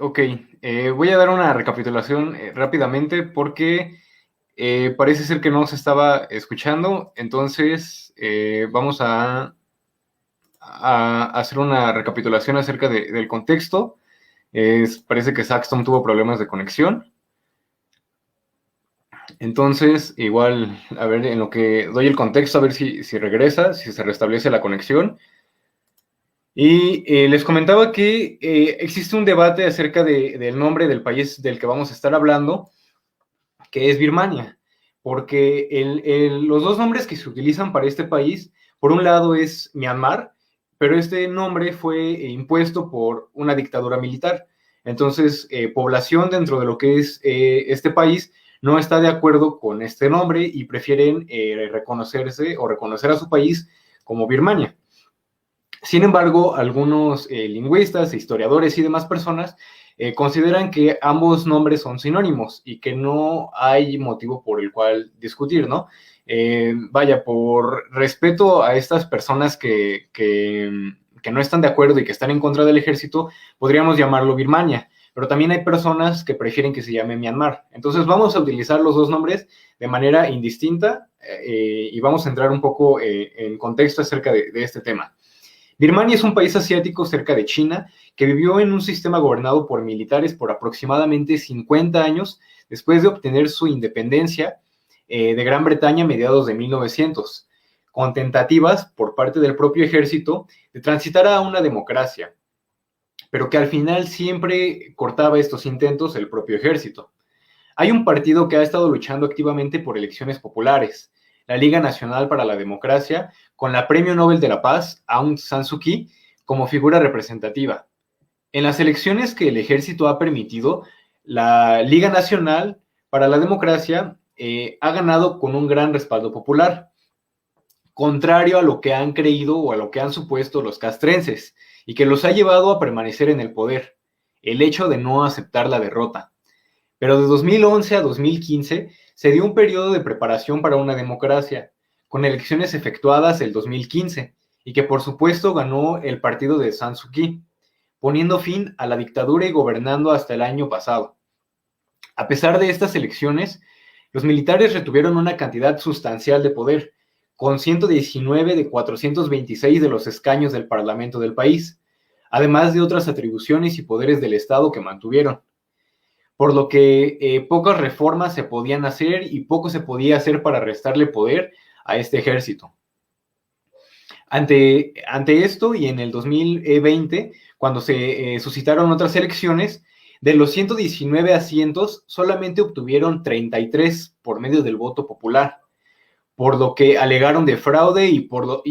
Ok, voy a dar una recapitulación rápidamente porque parece ser que no se estaba escuchando, entonces vamos a hacer una recapitulación acerca del contexto. Parece que Saxton tuvo problemas de conexión, entonces igual, a ver, en lo que doy el contexto, a ver si regresa, si se restablece la conexión. Y les comentaba que existe un debate acerca del nombre del país del que vamos a estar hablando, que es Birmania, porque los dos nombres que se utilizan para este país, por un lado es Myanmar, pero este nombre fue impuesto por una dictadura militar. Entonces, población dentro de lo que es este país no está de acuerdo con este nombre y prefieren reconocerse o reconocer a su país como Birmania. Sin embargo, algunos lingüistas, historiadores y demás personas consideran que ambos nombres son sinónimos y que no hay motivo por el cual discutir, ¿no? Vaya, por respeto a estas personas que no están de acuerdo y que están en contra del ejército, podríamos llamarlo Birmania, pero también hay personas que prefieren que se llame Myanmar. Entonces vamos a utilizar los dos nombres de manera indistinta y vamos a entrar un poco en contexto acerca de este tema. Birmania es un país asiático cerca de China que vivió en un sistema gobernado por militares por aproximadamente 50 años después de obtener su independencia de Gran Bretaña a mediados de 1900, con tentativas por parte del propio ejército de transitar a una democracia, pero que al final siempre cortaba estos intentos el propio ejército. Hay un partido que ha estado luchando activamente por elecciones populares, la Liga Nacional para la Democracia, con la Premio Nobel de la Paz, Aung San Suu Kyi, como figura representativa. En las elecciones que el ejército ha permitido, la Liga Nacional para la Democracia ha ganado con un gran respaldo popular, contrario a lo que han creído o a lo que han supuesto los castrenses, y que los ha llevado a permanecer en el poder, el hecho de no aceptar la derrota. Pero de 2011 a 2015 se dio un periodo de preparación para una democracia, con elecciones efectuadas el 2015, y que por supuesto ganó el partido de San Suu Kyi, poniendo fin a la dictadura y gobernando hasta el año pasado. A pesar de estas elecciones, los militares retuvieron una cantidad sustancial de poder, con 119 de 426 de los escaños del Parlamento del país, además de otras atribuciones y poderes del Estado que mantuvieron, por lo que pocas reformas se podían hacer y poco se podía hacer para restarle poder a este ejército. Ante esto, y en el 2020, cuando se suscitaron otras elecciones, de los 119 asientos, solamente obtuvieron 33 por medio del voto popular, por lo que alegaron de fraude y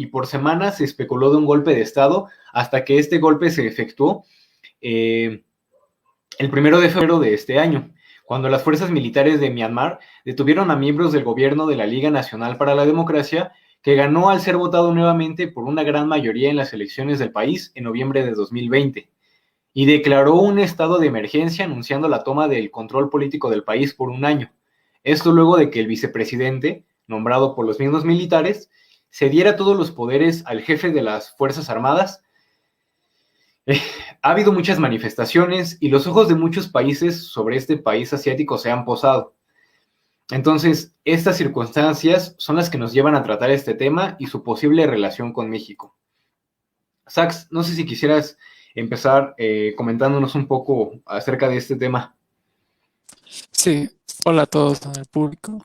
por semanas se especuló de un golpe de Estado hasta que este golpe se efectuó el 1 de febrero de este año, cuando las fuerzas militares de Myanmar detuvieron a miembros del gobierno de la Liga Nacional para la Democracia, que ganó al ser votado nuevamente por una gran mayoría en las elecciones del país en noviembre de 2020, y declaró un estado de emergencia anunciando la toma del control político del país por un año. Esto luego de que el vicepresidente, nombrado por los mismos militares, cediera todos los poderes al jefe de las Fuerzas Armadas. Ha habido muchas manifestaciones y los ojos de muchos países sobre este país asiático se han posado. Entonces, estas circunstancias son las que nos llevan a tratar este tema y su posible relación con México. Sax, no sé si quisieras empezar comentándonos un poco acerca de este tema. Sí, hola a todos en el público.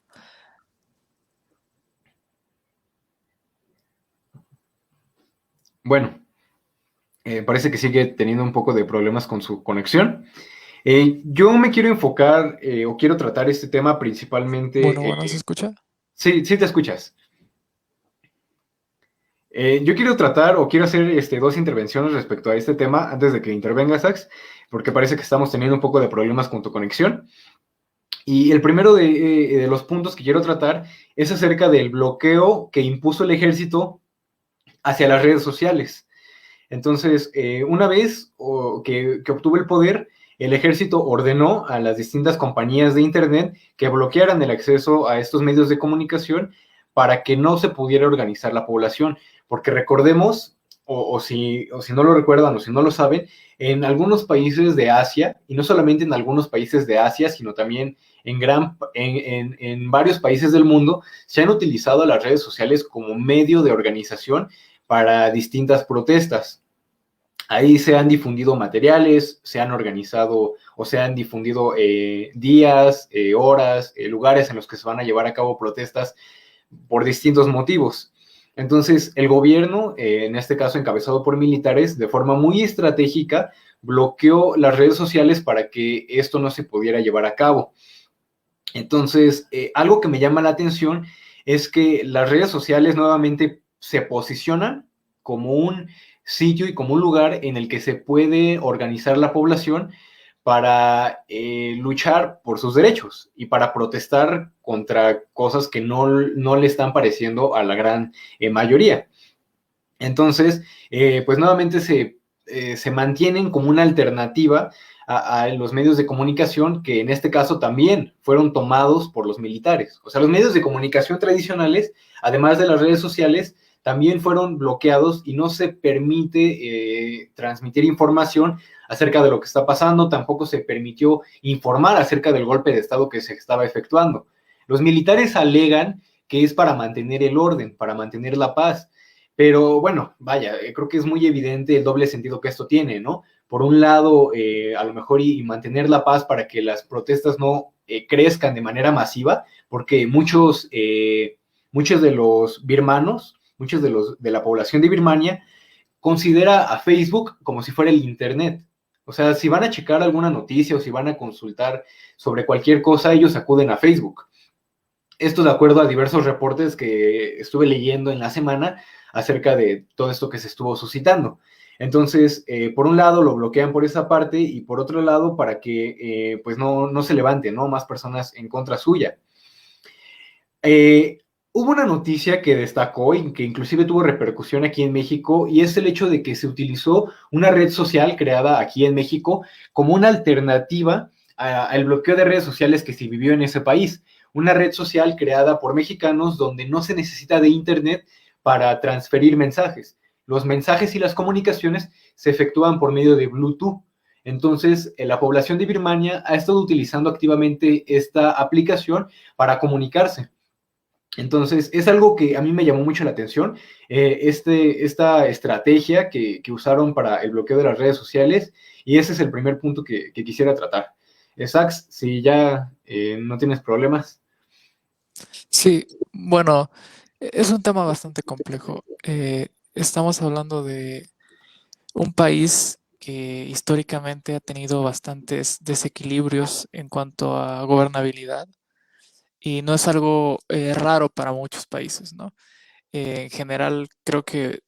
Bueno, parece que sigue teniendo un poco de problemas con su conexión. Yo me quiero enfocar o quiero tratar este tema Bueno, principalmente. bueno, ¿se escucha? Sí, sí te escuchas. Yo quiero tratar o quiero hacer dos intervenciones respecto a este tema antes de que intervenga Sax, porque parece que estamos teniendo un poco de problemas con tu conexión. Y el primero de los puntos que quiero tratar es acerca del bloqueo que impuso el ejército hacia las redes sociales. Entonces, una vez que obtuvo el poder, el ejército ordenó a las distintas compañías de Internet que bloquearan el acceso a estos medios de comunicación para que no se pudiera organizar la población. Porque recordemos o si no lo recuerdan o si no lo saben, en algunos países de Asia, y no solamente en algunos países de Asia, sino también en varios países del mundo, se han utilizado las redes sociales como medio de organización para distintas protestas. Ahí se han difundido materiales, se han organizado o se han difundido días, horas, lugares en los que se van a llevar a cabo protestas por distintos motivos. Entonces, el gobierno, en este caso encabezado por militares, de forma muy estratégica, bloqueó las redes sociales para que esto no se pudiera llevar a cabo. Entonces, algo que me llama la atención es que las redes sociales nuevamente se posicionan como un sitio y como un lugar en el que se puede organizar la población para luchar por sus derechos y para protestar contra cosas que no le están pareciendo a la gran mayoría. Entonces, pues nuevamente se mantienen como una alternativa a los medios de comunicación que en este caso también fueron tomados por los militares. O sea, los medios de comunicación tradicionales, además de las redes sociales, también fueron bloqueados y no se permite transmitir información acerca de lo que está pasando, tampoco se permitió informar acerca del golpe de Estado que se estaba efectuando. Los militares alegan que es para mantener el orden, para mantener la paz, pero bueno, vaya, creo que es muy evidente el doble sentido que esto tiene, ¿no? Por un lado, a lo mejor y mantener la paz para que las protestas no crezcan de manera masiva, porque muchos de los birmanos, de la población de Birmania, considera a Facebook como si fuera el Internet. O sea, si van a checar alguna noticia o si van a consultar sobre cualquier cosa, ellos acuden a Facebook. Esto de acuerdo a diversos reportes que estuve leyendo en la semana acerca de todo esto que se estuvo suscitando. Entonces, por un lado lo bloquean por esa parte y por otro lado para que pues no se levanten, ¿no? Más personas en contra suya. Hubo una noticia que destacó y que inclusive tuvo repercusión aquí en México y es el hecho de que se utilizó una red social creada aquí en México como una alternativa al bloqueo de redes sociales que se vivió en ese país. Una red social creada por mexicanos donde no se necesita de internet para transferir mensajes. Los mensajes y las comunicaciones se efectúan por medio de Bluetooth. Entonces, la población de Birmania ha estado utilizando activamente esta aplicación para comunicarse. Entonces, es algo que a mí me llamó mucho la atención, esta estrategia que usaron para el bloqueo de las redes sociales, y ese es el primer punto que quisiera tratar. Sax, si ya no tienes problemas. Sí, bueno, es un tema bastante complejo. Estamos hablando de un país que históricamente ha tenido bastantes desequilibrios en cuanto a gobernabilidad y no es algo raro para muchos países, ¿no? En general, creo que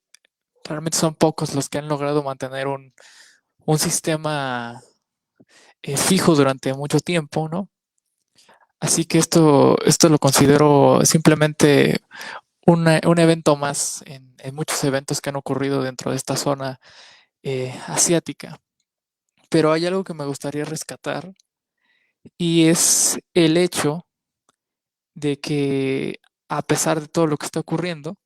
realmente son pocos los que han logrado mantener un sistema fijo durante mucho tiempo, ¿no? Así que esto lo considero simplemente un evento más en muchos eventos que han ocurrido dentro de esta zona asiática. Pero hay algo que me gustaría rescatar y es el hecho de que a pesar de todo lo que está ocurriendo,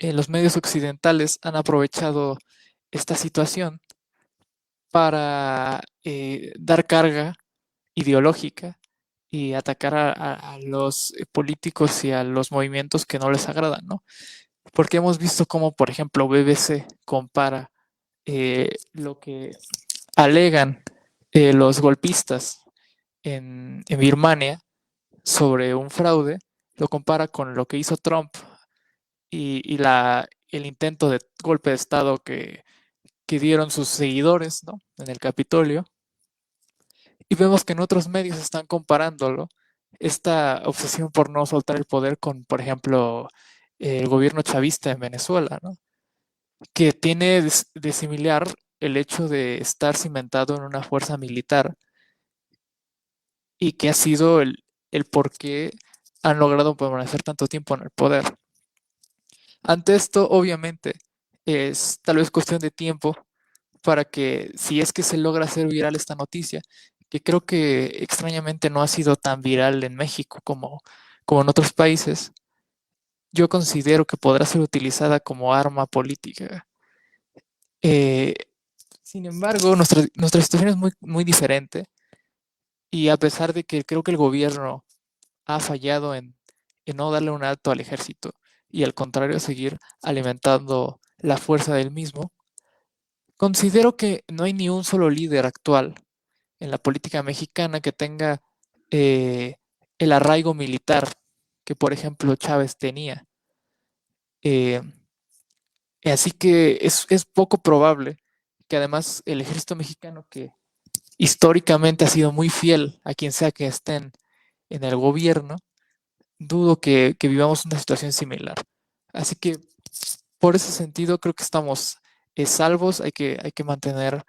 los medios occidentales han aprovechado esta situación para dar carga ideológica y atacar a los políticos y a los movimientos que no les agradan, ¿no? Porque hemos visto cómo, por ejemplo, BBC compara lo que alegan los golpistas en Birmania sobre un fraude, lo compara con lo que hizo Trump y el intento de golpe de Estado que dieron sus seguidores, ¿no? En el Capitolio. Y vemos que en otros medios están comparándolo, esta obsesión por no soltar el poder con, por ejemplo, el gobierno chavista en Venezuela, ¿no? Que tiene de similar el hecho de estar cimentado en una fuerza militar y que ha sido el por qué han logrado permanecer tanto tiempo en el poder. Ante esto, obviamente, es tal vez cuestión de tiempo para que, si es que se logra hacer viral esta noticia, que creo que extrañamente no ha sido tan viral en México como en otros países, yo considero que podrá ser utilizada como arma política. Eh, Sin embargo, nuestra situación es muy diferente y a pesar de que creo que el gobierno ha fallado en no darle un alto al ejército y al contrario seguir alimentando la fuerza del mismo, considero que no hay ni un solo líder actual en la política mexicana que tenga eh, el arraigo militar que, por ejemplo, Chávez tenía. Eh, Así que es poco probable que además el ejército mexicano, que históricamente ha sido muy fiel a quien sea que estén en el gobierno, dudo que vivamos una situación similar. Así que por ese sentido creo que estamos salvos, hay que mantener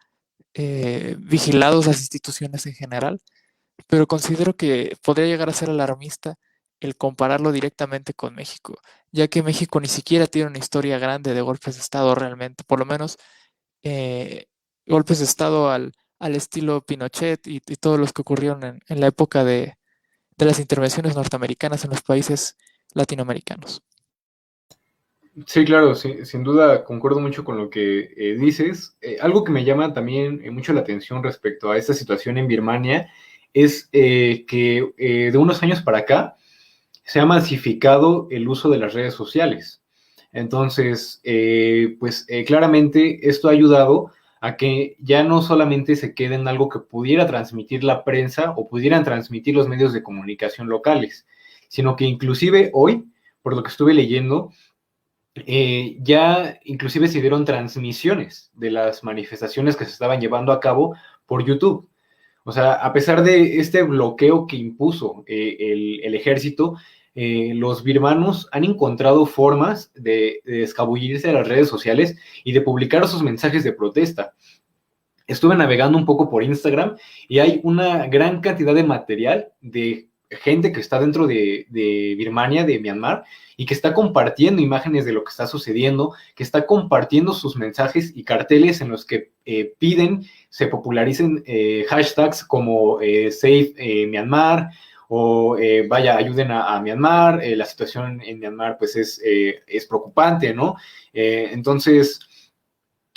vigilados las instituciones en general, pero considero que podría llegar a ser alarmista el compararlo directamente con México, ya que México ni siquiera tiene una historia grande de golpes de Estado realmente, por lo menos eh, golpes de Estado al estilo Pinochet y todos los que ocurrieron en la época de las intervenciones norteamericanas en los países latinoamericanos. Sí, claro, sí, sin duda concuerdo mucho con lo que dices. Algo que me llama también mucho la atención respecto a esta situación en Birmania es que de unos años para acá se ha masificado el uso de las redes sociales. Entonces, claramente esto ha ayudado a que ya no solamente se quede en algo que pudiera transmitir la prensa o pudieran transmitir los medios de comunicación locales, sino que inclusive hoy, por lo que estuve leyendo, ya inclusive se dieron transmisiones de las manifestaciones que se estaban llevando a cabo por YouTube. O sea, a pesar de este bloqueo que impuso el ejército, los birmanos han encontrado formas de escabullirse a las redes sociales y de publicar sus mensajes de protesta. Estuve navegando un poco por Instagram y hay una gran cantidad de material de gente que está dentro de Birmania, de Myanmar, y que está compartiendo imágenes de lo que está sucediendo, que está compartiendo sus mensajes y carteles en los que piden se popularicen hashtags como Save Myanmar o vaya, ayuden a Myanmar. La situación en Myanmar pues es preocupante, ¿no? Entonces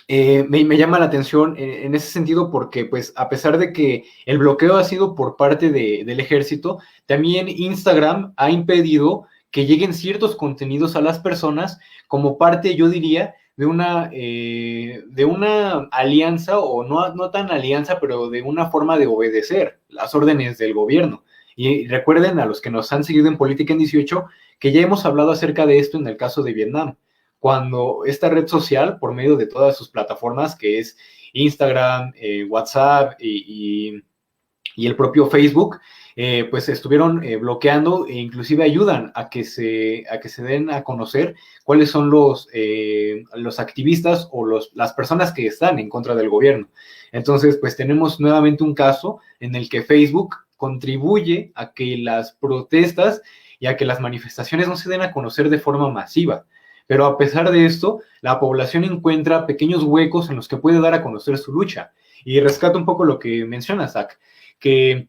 me llama la atención en ese sentido porque, pues, a pesar de que el bloqueo ha sido por parte del ejército, también Instagram ha impedido que lleguen ciertos contenidos a las personas como parte, yo diría, de una alianza, o no tan alianza, pero de una forma de obedecer las órdenes del gobierno. Y recuerden a los que nos han seguido en Política en 18 que ya hemos hablado acerca de esto en el caso de Vietnam cuando esta red social, por medio de todas sus plataformas, que es Instagram, WhatsApp y el propio Facebook, pues estuvieron bloqueando e inclusive ayudan a que se den a conocer cuáles son los activistas o las personas que están en contra del gobierno. Entonces, pues tenemos nuevamente un caso en el que Facebook contribuye a que las protestas y a que las manifestaciones no se den a conocer de forma masiva. Pero a pesar de esto, la población encuentra pequeños huecos en los que puede dar a conocer su lucha. Y rescato un poco lo que menciona Zach, que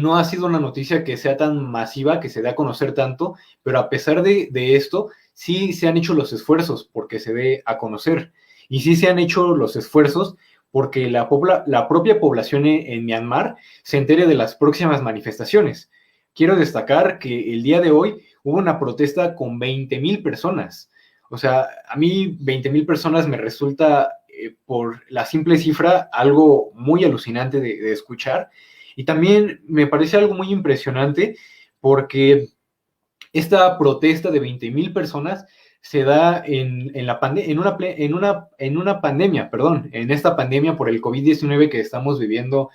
no ha sido una noticia que sea tan masiva, que se dé a conocer tanto, pero a pesar de esto, sí se han hecho los esfuerzos porque se dé a conocer. Y sí se han hecho los esfuerzos porque la propia población en Myanmar se entere de las próximas manifestaciones. Quiero destacar que el día de hoy hubo una protesta con 20,000 personas. O sea, a mí 20,000 personas me resulta, por la simple cifra, algo muy alucinante de escuchar. Y también me parece algo muy impresionante porque esta protesta de 20,000 personas se da en una pandemia, perdón, en esta pandemia por el COVID-19 que estamos viviendo,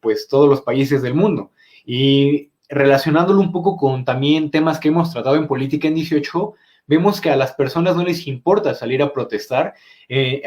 pues todos los países del mundo. Y relacionándolo un poco con también temas que hemos tratado en Política en 18, vemos que a las personas no les importa salir a protestar,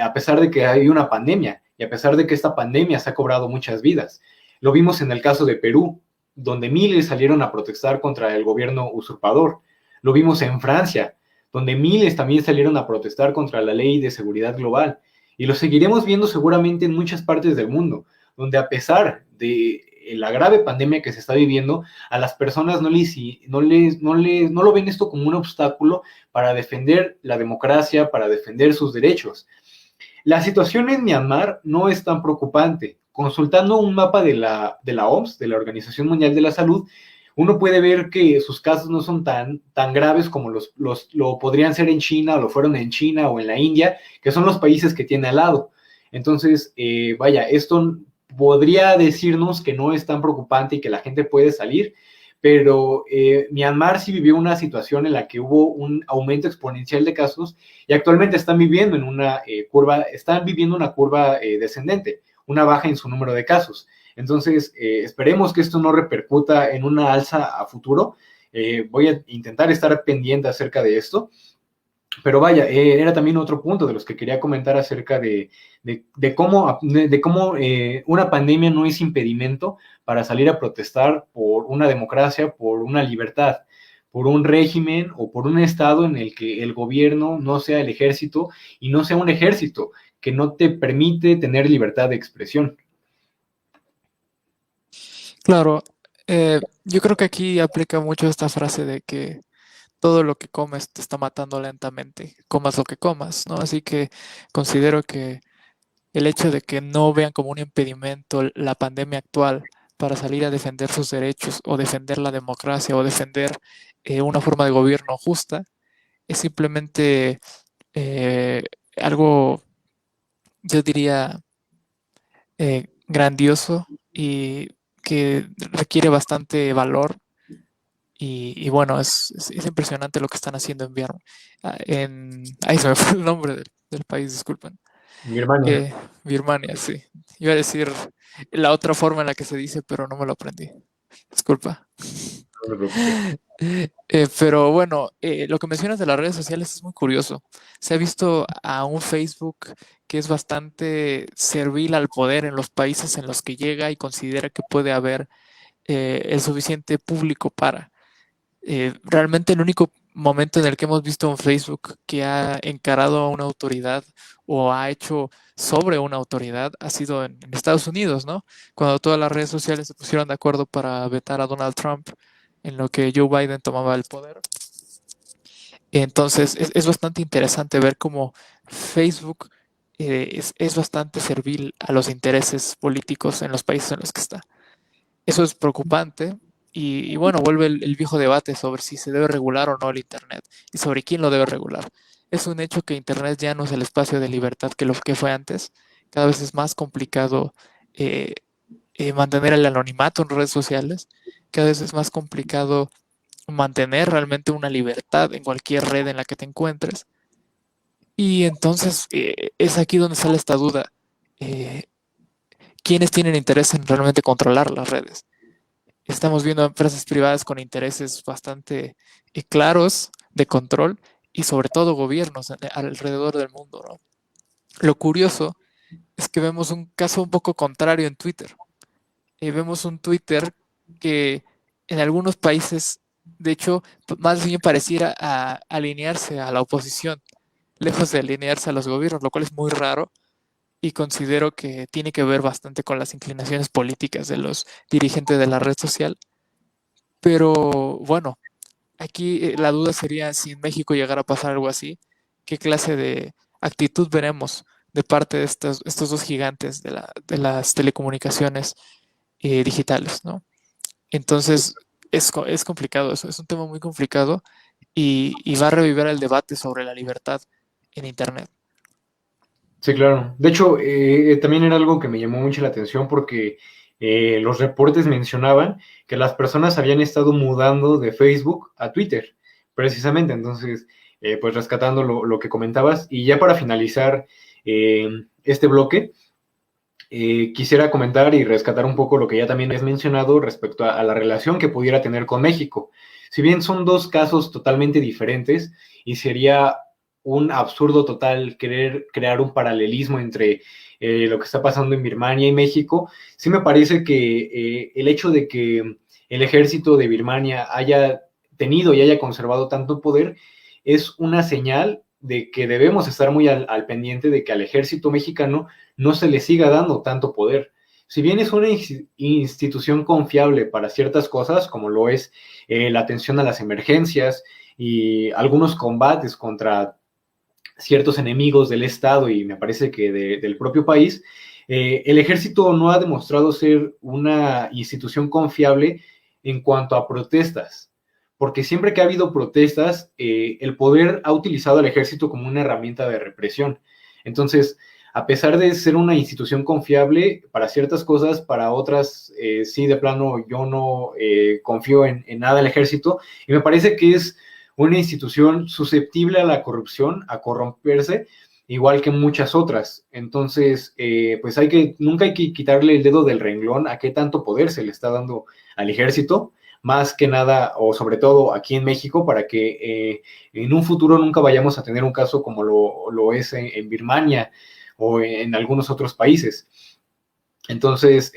a pesar de que hay una pandemia y a pesar de que esta pandemia se ha cobrado muchas vidas. Lo vimos en el caso de Perú, donde miles salieron a protestar contra el gobierno usurpador. Lo vimos en Francia, donde miles también salieron a protestar contra la ley de seguridad global. Y lo seguiremos viendo seguramente en muchas partes del mundo, donde a pesar de la grave pandemia que se está viviendo, a las personas no lo ven esto como un obstáculo para defender la democracia, para defender sus derechos. La situación en Myanmar no es tan preocupante. Consultando un mapa de la OMS, de la Organización Mundial de la Salud, uno puede ver que sus casos no son tan graves como lo podrían ser en China, o lo fueron en China o en la India, que son los países que tiene al lado. Entonces, vaya, esto podría decirnos que no es tan preocupante y que la gente puede salir, pero Myanmar sí vivió una situación en la que hubo un aumento exponencial de casos y actualmente están viviendo una curva descendente, una baja en su número de casos. Entonces, esperemos que esto no repercuta en una alza a futuro. Voy a intentar estar pendiente acerca de esto. Pero vaya, era también otro punto de los que quería comentar acerca de cómo una pandemia no es impedimento para salir a protestar por una democracia, por una libertad, por un régimen o por un estado en el que el gobierno no sea el ejército y no sea un ejército que no te permite tener libertad de expresión. Claro, yo creo que aquí aplica mucho esta frase de que todo lo que comes te está matando lentamente, comas lo que comas, ¿no? Así que considero que el hecho de que no vean como un impedimento la pandemia actual para salir a defender sus derechos o defender la democracia o defender una forma de gobierno justa es simplemente eh, algo, yo diría, grandioso y que requiere bastante valor. Y bueno, es impresionante lo que están haciendo en Birmania. Ahí se me fue el nombre del país, disculpen. Birmania. Birmania, sí. Iba a decir la otra forma en la que se dice, pero no me lo aprendí. Disculpa. No me preocupe. Pero bueno, lo que mencionas de las redes sociales es muy curioso. Se ha visto a un Facebook que es bastante servil al poder en los países en los que llega y considera que puede haber el suficiente público para. Realmente el único momento en el que hemos visto un Facebook que ha encarado a una autoridad o ha hecho sobre una autoridad ha sido en Estados Unidos, ¿no? Cuando todas las redes sociales se pusieron de acuerdo para vetar a Donald Trump en lo que Joe Biden tomaba el poder. Entonces es bastante interesante ver cómo Facebook es bastante servil a los intereses políticos en los países en los que está. Eso es preocupante y bueno, vuelve el viejo debate sobre si se debe regular o no el Internet y sobre quién lo debe regular. Es un hecho que Internet ya no es el espacio de libertad que lo que fue antes. Cada vez es más complicado eh, mantener el anonimato en redes sociales. Cada vez es más complicado mantener realmente una libertad en cualquier red en la que te encuentres. Y entonces es aquí donde sale esta duda. Eh, ¿Quiénes tienen interés en realmente controlar las redes? Estamos viendo empresas privadas con intereses bastante claros de control y sobre todo gobiernos alrededor del mundo, ¿no? Lo curioso es que vemos un caso un poco contrario en Twitter. Vemos un Twitter que en algunos países, de hecho, más bien pareciera alinearse a la oposición, lejos de alinearse a los gobiernos, lo cual es muy raro y considero que tiene que ver bastante con las inclinaciones políticas de los dirigentes de la red social. Pero bueno, aquí la duda sería si en México llegara a pasar algo así, ¿qué clase de actitud veremos de parte de estos dos gigantes de las telecomunicaciones digitales, ¿no? Entonces, es complicado eso, es un tema muy complicado y va a revivir el debate sobre la libertad en Internet. Sí, claro. De hecho, también era algo que me llamó mucho la atención porque los reportes mencionaban que las personas habían estado mudando de Facebook a Twitter, precisamente. Entonces, pues rescatando lo que comentabas. Y ya para finalizar este bloque, quisiera comentar y rescatar un poco lo que ya también has mencionado respecto a la relación que pudiera tener con México. Si bien son dos casos totalmente diferentes y sería un absurdo total querer crear un paralelismo entre lo que está pasando en Birmania y México, sí me parece que el hecho de que el ejército de Birmania haya tenido y haya conservado tanto poder es una señal de que debemos estar muy al pendiente de que al ejército mexicano no se le siga dando tanto poder. si bien es una institución confiable para ciertas cosas, como lo es la atención a las emergencias y algunos combates contra ciertos enemigos del Estado y me parece que del propio país, el ejército no ha demostrado ser una institución confiable en cuanto a protestas, porque siempre que ha habido protestas, el poder ha utilizado al ejército como una herramienta de represión. Entonces, a pesar de ser una institución confiable para ciertas cosas, para otras, sí, de plano, yo no confío en nada del ejército y me parece que es una institución susceptible a la corrupción, a corromperse, igual que muchas otras. Entonces, pues nunca hay que quitarle el dedo del renglón a qué tanto poder se le está dando al ejército, más que nada, o sobre todo aquí en México, para que en un futuro nunca vayamos a tener un caso como lo es en Birmania o en algunos otros países. Entonces,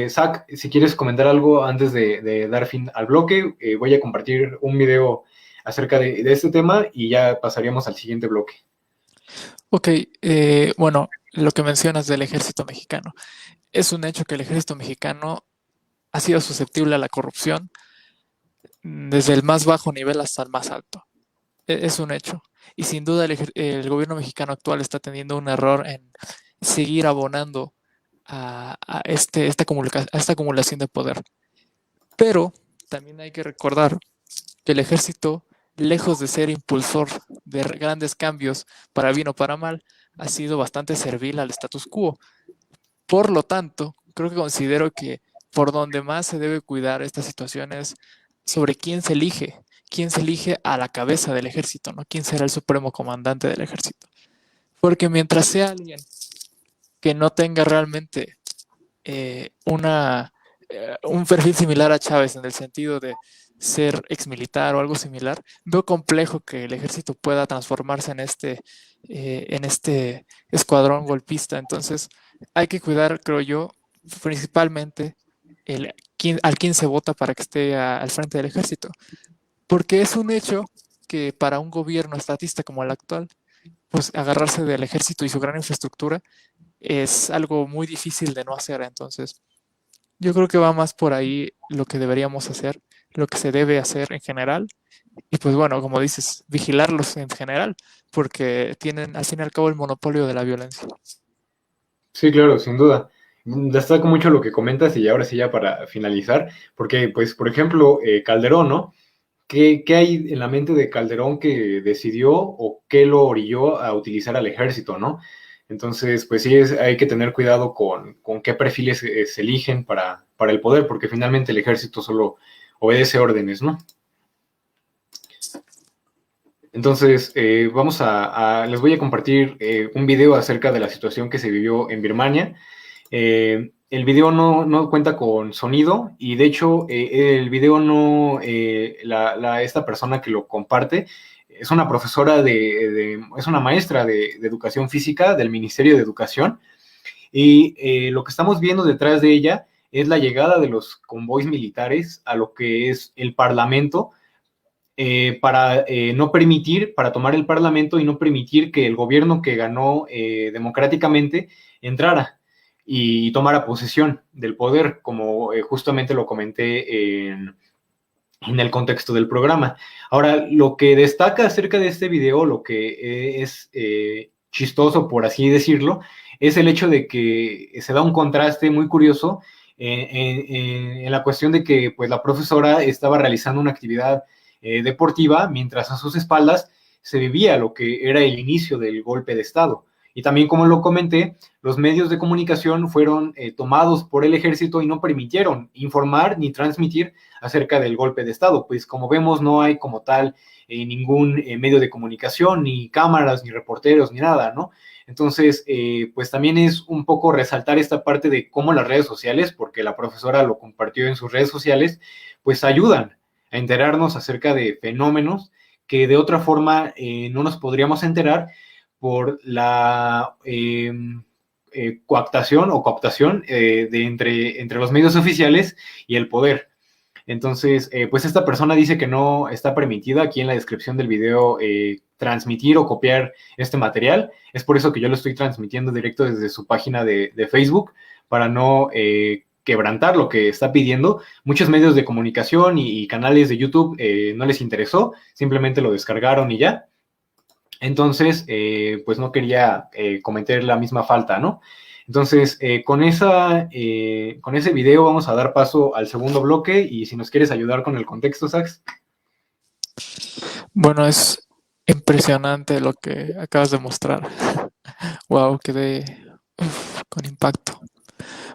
Zach, si quieres comentar algo antes de dar fin al bloque, voy a compartir un video acerca de este tema y ya pasaríamos al siguiente bloque. Ok, bueno, lo que mencionas del ejército mexicano. Es un hecho que el ejército mexicano ha sido susceptible a la corrupción desde el más bajo nivel hasta el más alto. Es un hecho. Y sin duda el gobierno mexicano actual está teniendo un error en seguir abonando a esta acumulación de poder. Pero también hay que recordar que el ejército, lejos de ser impulsor de grandes cambios para bien o para mal, ha sido bastante servil al status quo. Por lo tanto, creo que considero que por donde más se debe cuidar estas situaciones sobre quién se elige a la cabeza del ejército, ¿no? ¿Quién será el supremo comandante del ejército? Porque mientras sea alguien que no tenga realmente un perfil similar a Chávez en el sentido de ser exmilitar o algo similar, veo complejo que el ejército pueda transformarse en este escuadrón golpista. Entonces, hay que cuidar, creo yo, principalmente al quien se vota para que esté al frente del ejército. Porque es un hecho que para un gobierno estatista como el actual, pues agarrarse del ejército y su gran infraestructura es algo muy difícil de no hacer. Entonces, yo creo que va más por ahí lo que deberíamos hacer, lo que se debe hacer en general. Y pues bueno, como dices, vigilarlos en general, porque tienen al fin y al cabo el monopolio de la violencia. Sí, claro, sin duda. Destaco mucho lo que comentas y ahora sí ya para finalizar, porque pues, por ejemplo, Calderón, ¿no? ¿Qué hay en la mente de Calderón que decidió o qué lo orilló a utilizar al ejército, ¿no? Entonces, pues sí, hay que tener cuidado con qué perfiles se eligen para el poder, porque finalmente el ejército solo obedece órdenes, ¿no? Entonces, les voy a compartir un video acerca de la situación que se vivió en Birmania. El video no cuenta con sonido y de hecho el video no, esta persona que lo comparte es una profesora es una maestra de educación física del Ministerio de Educación y lo que estamos viendo detrás de ella es la llegada de los convoys militares a lo que es el Parlamento para no permitir, para tomar el Parlamento y no permitir que el gobierno que ganó democráticamente entrara y tomara posesión del poder, como justamente lo comenté en el contexto del programa. Ahora, lo que destaca acerca de este video, lo que es chistoso, por así decirlo, es el hecho de que se da un contraste muy curioso en la cuestión de que pues, la profesora estaba realizando una actividad deportiva, mientras a sus espaldas se vivía lo que era el inicio del golpe de Estado. Y también, como lo comenté, los medios de comunicación fueron tomados por el ejército y no permitieron informar ni transmitir acerca del golpe de Estado. Pues como vemos, no hay como tal ningún medio de comunicación, ni cámaras, ni reporteros, ni nada, ¿no? Entonces, pues también es un poco resaltar esta parte de cómo las redes sociales, porque la profesora lo compartió en sus redes sociales, pues ayudan a enterarnos acerca de fenómenos que de otra forma no nos podríamos enterar por la coactación o cooptación entre los medios oficiales y el poder. Entonces, pues esta persona dice que no está permitida aquí en la descripción del video transmitir o copiar este material. Es por eso que yo lo estoy transmitiendo directo desde su página de Facebook para no quebrantar lo que está pidiendo. Muchos medios de comunicación y canales de YouTube no les interesó, simplemente lo descargaron y ya. Entonces, pues no quería cometer la misma falta, ¿no? Entonces, con ese video vamos a dar paso al segundo bloque y si nos quieres ayudar con el contexto, Sax. Bueno, es impresionante lo que acabas de mostrar. Wow, quedé con impacto.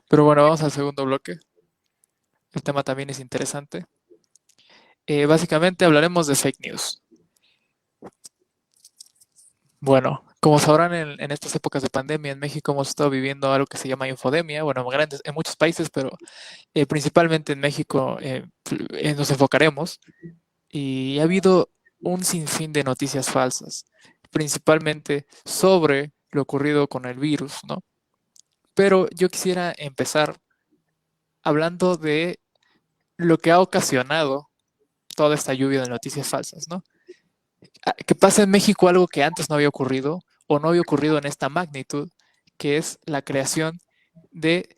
Pero bueno, vamos al segundo bloque. El tema también es interesante. Básicamente hablaremos de fake news. Bueno, como sabrán, en estas épocas de pandemia en México hemos estado viviendo algo que se llama infodemia, bueno, en muchos países, pero principalmente en México nos enfocaremos. Y ha habido un sinfín de noticias falsas, principalmente sobre lo ocurrido con el virus, ¿no? Pero yo quisiera empezar hablando de lo que ha ocasionado toda esta lluvia de noticias falsas, ¿no? Que pasa en México algo que antes no había ocurrido o no había ocurrido en esta magnitud, que es la creación de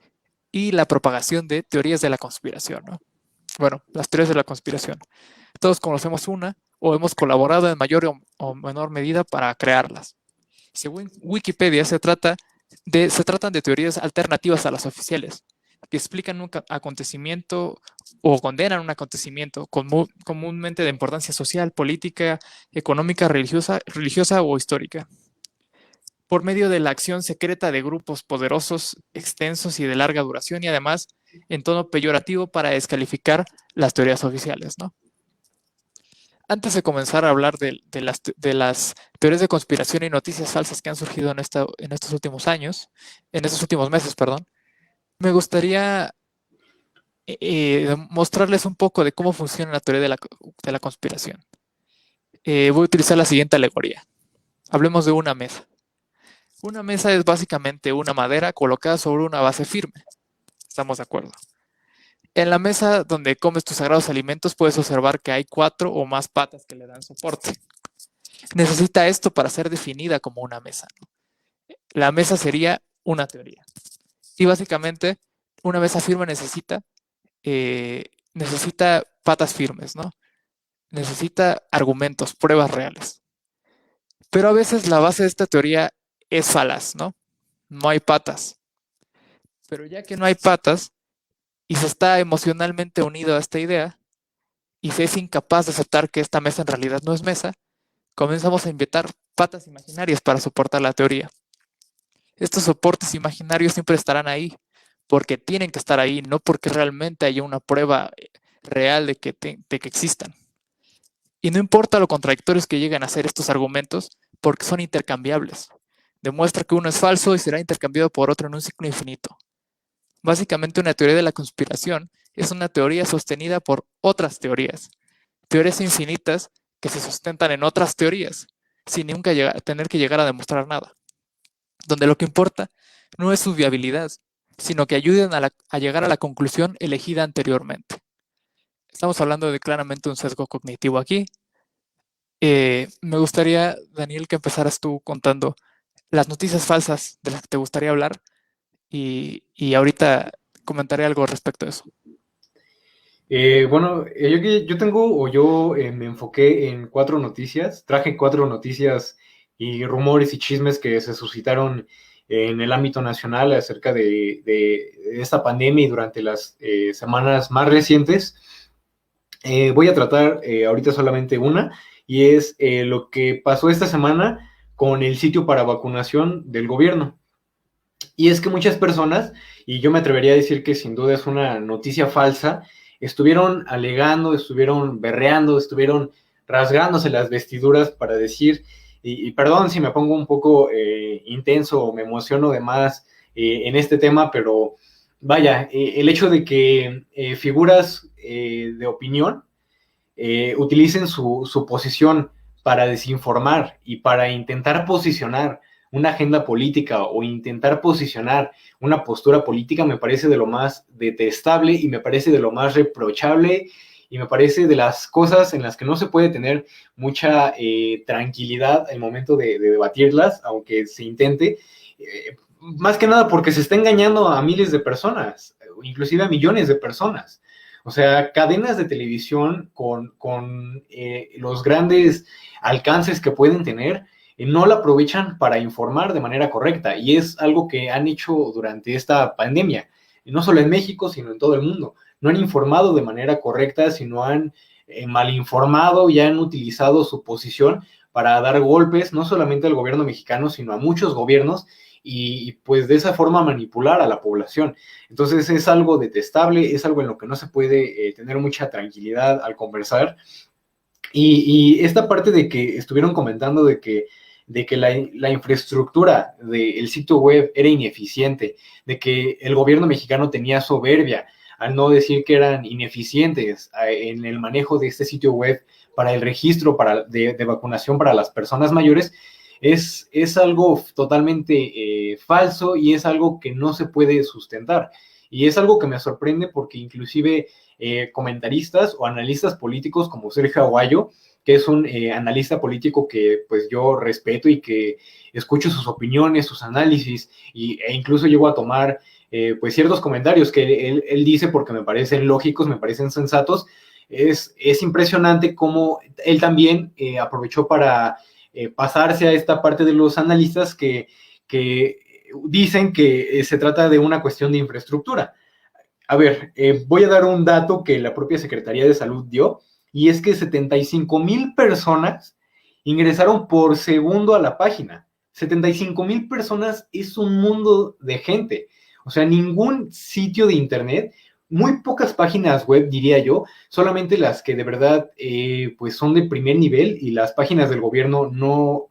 y la propagación de teorías de la conspiración, ¿no? Bueno, las teorías de la conspiración. Todos conocemos una o hemos colaborado en mayor o menor medida para crearlas. Según Wikipedia, se tratan de teorías alternativas a las oficiales, que explican un acontecimiento o condenan un acontecimiento comúnmente de importancia social, política, económica, religiosa o histórica, por medio de la acción secreta de grupos poderosos, extensos y de larga duración, y además en tono peyorativo para descalificar las teorías oficiales, ¿no? Antes de comenzar a hablar de las teorías de conspiración y noticias falsas que han surgido en estos últimos años, en estos últimos meses, perdón, me gustaría mostrarles un poco de cómo funciona la teoría de la conspiración. Voy a utilizar la siguiente alegoría. Hablemos de una mesa. Una mesa es básicamente una madera colocada sobre una base firme. ¿Estamos de acuerdo? En la mesa donde comes tus sagrados alimentos puedes observar que hay 4 o más patas que le dan soporte. Necesita esto para ser definida como una mesa, ¿no? La mesa sería una teoría. Y básicamente una mesa firme necesita patas firmes, ¿no? Necesita argumentos, pruebas reales. Pero a veces la base de esta teoría es falaz, ¿no? No hay patas. Pero ya que no hay patas y se está emocionalmente unido a esta idea y se es incapaz de aceptar que esta mesa en realidad no es mesa, comenzamos a inventar patas imaginarias para soportar la teoría. Estos soportes imaginarios siempre estarán ahí, porque tienen que estar ahí, no porque realmente haya una prueba real de que existan. Y no importa lo contradictorios que lleguen a ser estos argumentos, porque son intercambiables. Demuestra que uno es falso y será intercambiado por otro en un ciclo infinito. Básicamente, una teoría de la conspiración es una teoría sostenida por otras teorías. Teorías infinitas que se sustentan en otras teorías, sin nunca tener que llegar a demostrar nada. Donde lo que importa no es su viabilidad, sino que ayuden a llegar a la conclusión elegida anteriormente. Estamos hablando de claramente un sesgo cognitivo aquí. Me gustaría, Daniel, que empezaras tú contando las noticias falsas de las que te gustaría hablar y ahorita comentaré algo respecto a eso. Bueno, yo me enfoqué en 4 noticias, traje 4 noticias y rumores y chismes que se suscitaron en el ámbito nacional acerca de esta pandemia y durante las semanas más recientes. Voy a tratar ahorita solamente una, y es lo que pasó esta semana con el sitio para vacunación del gobierno. Y es que muchas personas, y yo me atrevería a decir que sin duda es una noticia falsa, estuvieron alegando, estuvieron berreando, estuvieron rasgándose las vestiduras para decir, y perdón si me pongo un poco intenso o me emociono de más en este tema, pero vaya, el hecho de que figuras de opinión utilicen su posición para desinformar y para intentar posicionar una agenda política o intentar posicionar una postura política, me parece de lo más detestable y me parece de lo más reprochable y me parece de las cosas en las que no se puede tener mucha tranquilidad al momento de debatirlas, aunque se intente. más que nada porque se está engañando a miles de personas, inclusive a millones de personas. O sea, cadenas de televisión con los grandes alcances que pueden tener, no la aprovechan para informar de manera correcta. Y es algo que han hecho durante esta pandemia, y no solo en México, sino en todo el mundo. No han informado de manera correcta, sino han malinformado y han utilizado su posición para dar golpes, no solamente al gobierno mexicano, sino a muchos gobiernos, y pues de esa forma manipular a la población. Entonces es algo detestable, es algo en lo que no se puede tener mucha tranquilidad al conversar. Y esta parte de que estuvieron comentando de que la infraestructura del sitio web era ineficiente, de que el gobierno mexicano tenía soberbia al no decir que eran ineficientes en el manejo de este sitio web para el registro de vacunación para las personas mayores, es algo totalmente falso y es algo que no se puede sustentar. Y es algo que me sorprende porque inclusive comentaristas o analistas políticos como Sergio Aguayo, que es un analista político que pues yo respeto y que escucho sus opiniones, sus análisis e incluso llego a tomar pues ciertos comentarios que él dice porque me parecen lógicos, me parecen sensatos. Es impresionante cómo él también aprovechó para pasarse a esta parte de los analistas que dicen que se trata de una cuestión de infraestructura. A ver, voy a dar un dato que la propia Secretaría de Salud dio, y es que 75,000 personas ingresaron por segundo a la página. 75,000 personas es un mundo de gente. O sea, ningún sitio de internet, muy pocas páginas web, diría yo, solamente las que de verdad pues son de primer nivel, y las páginas del gobierno no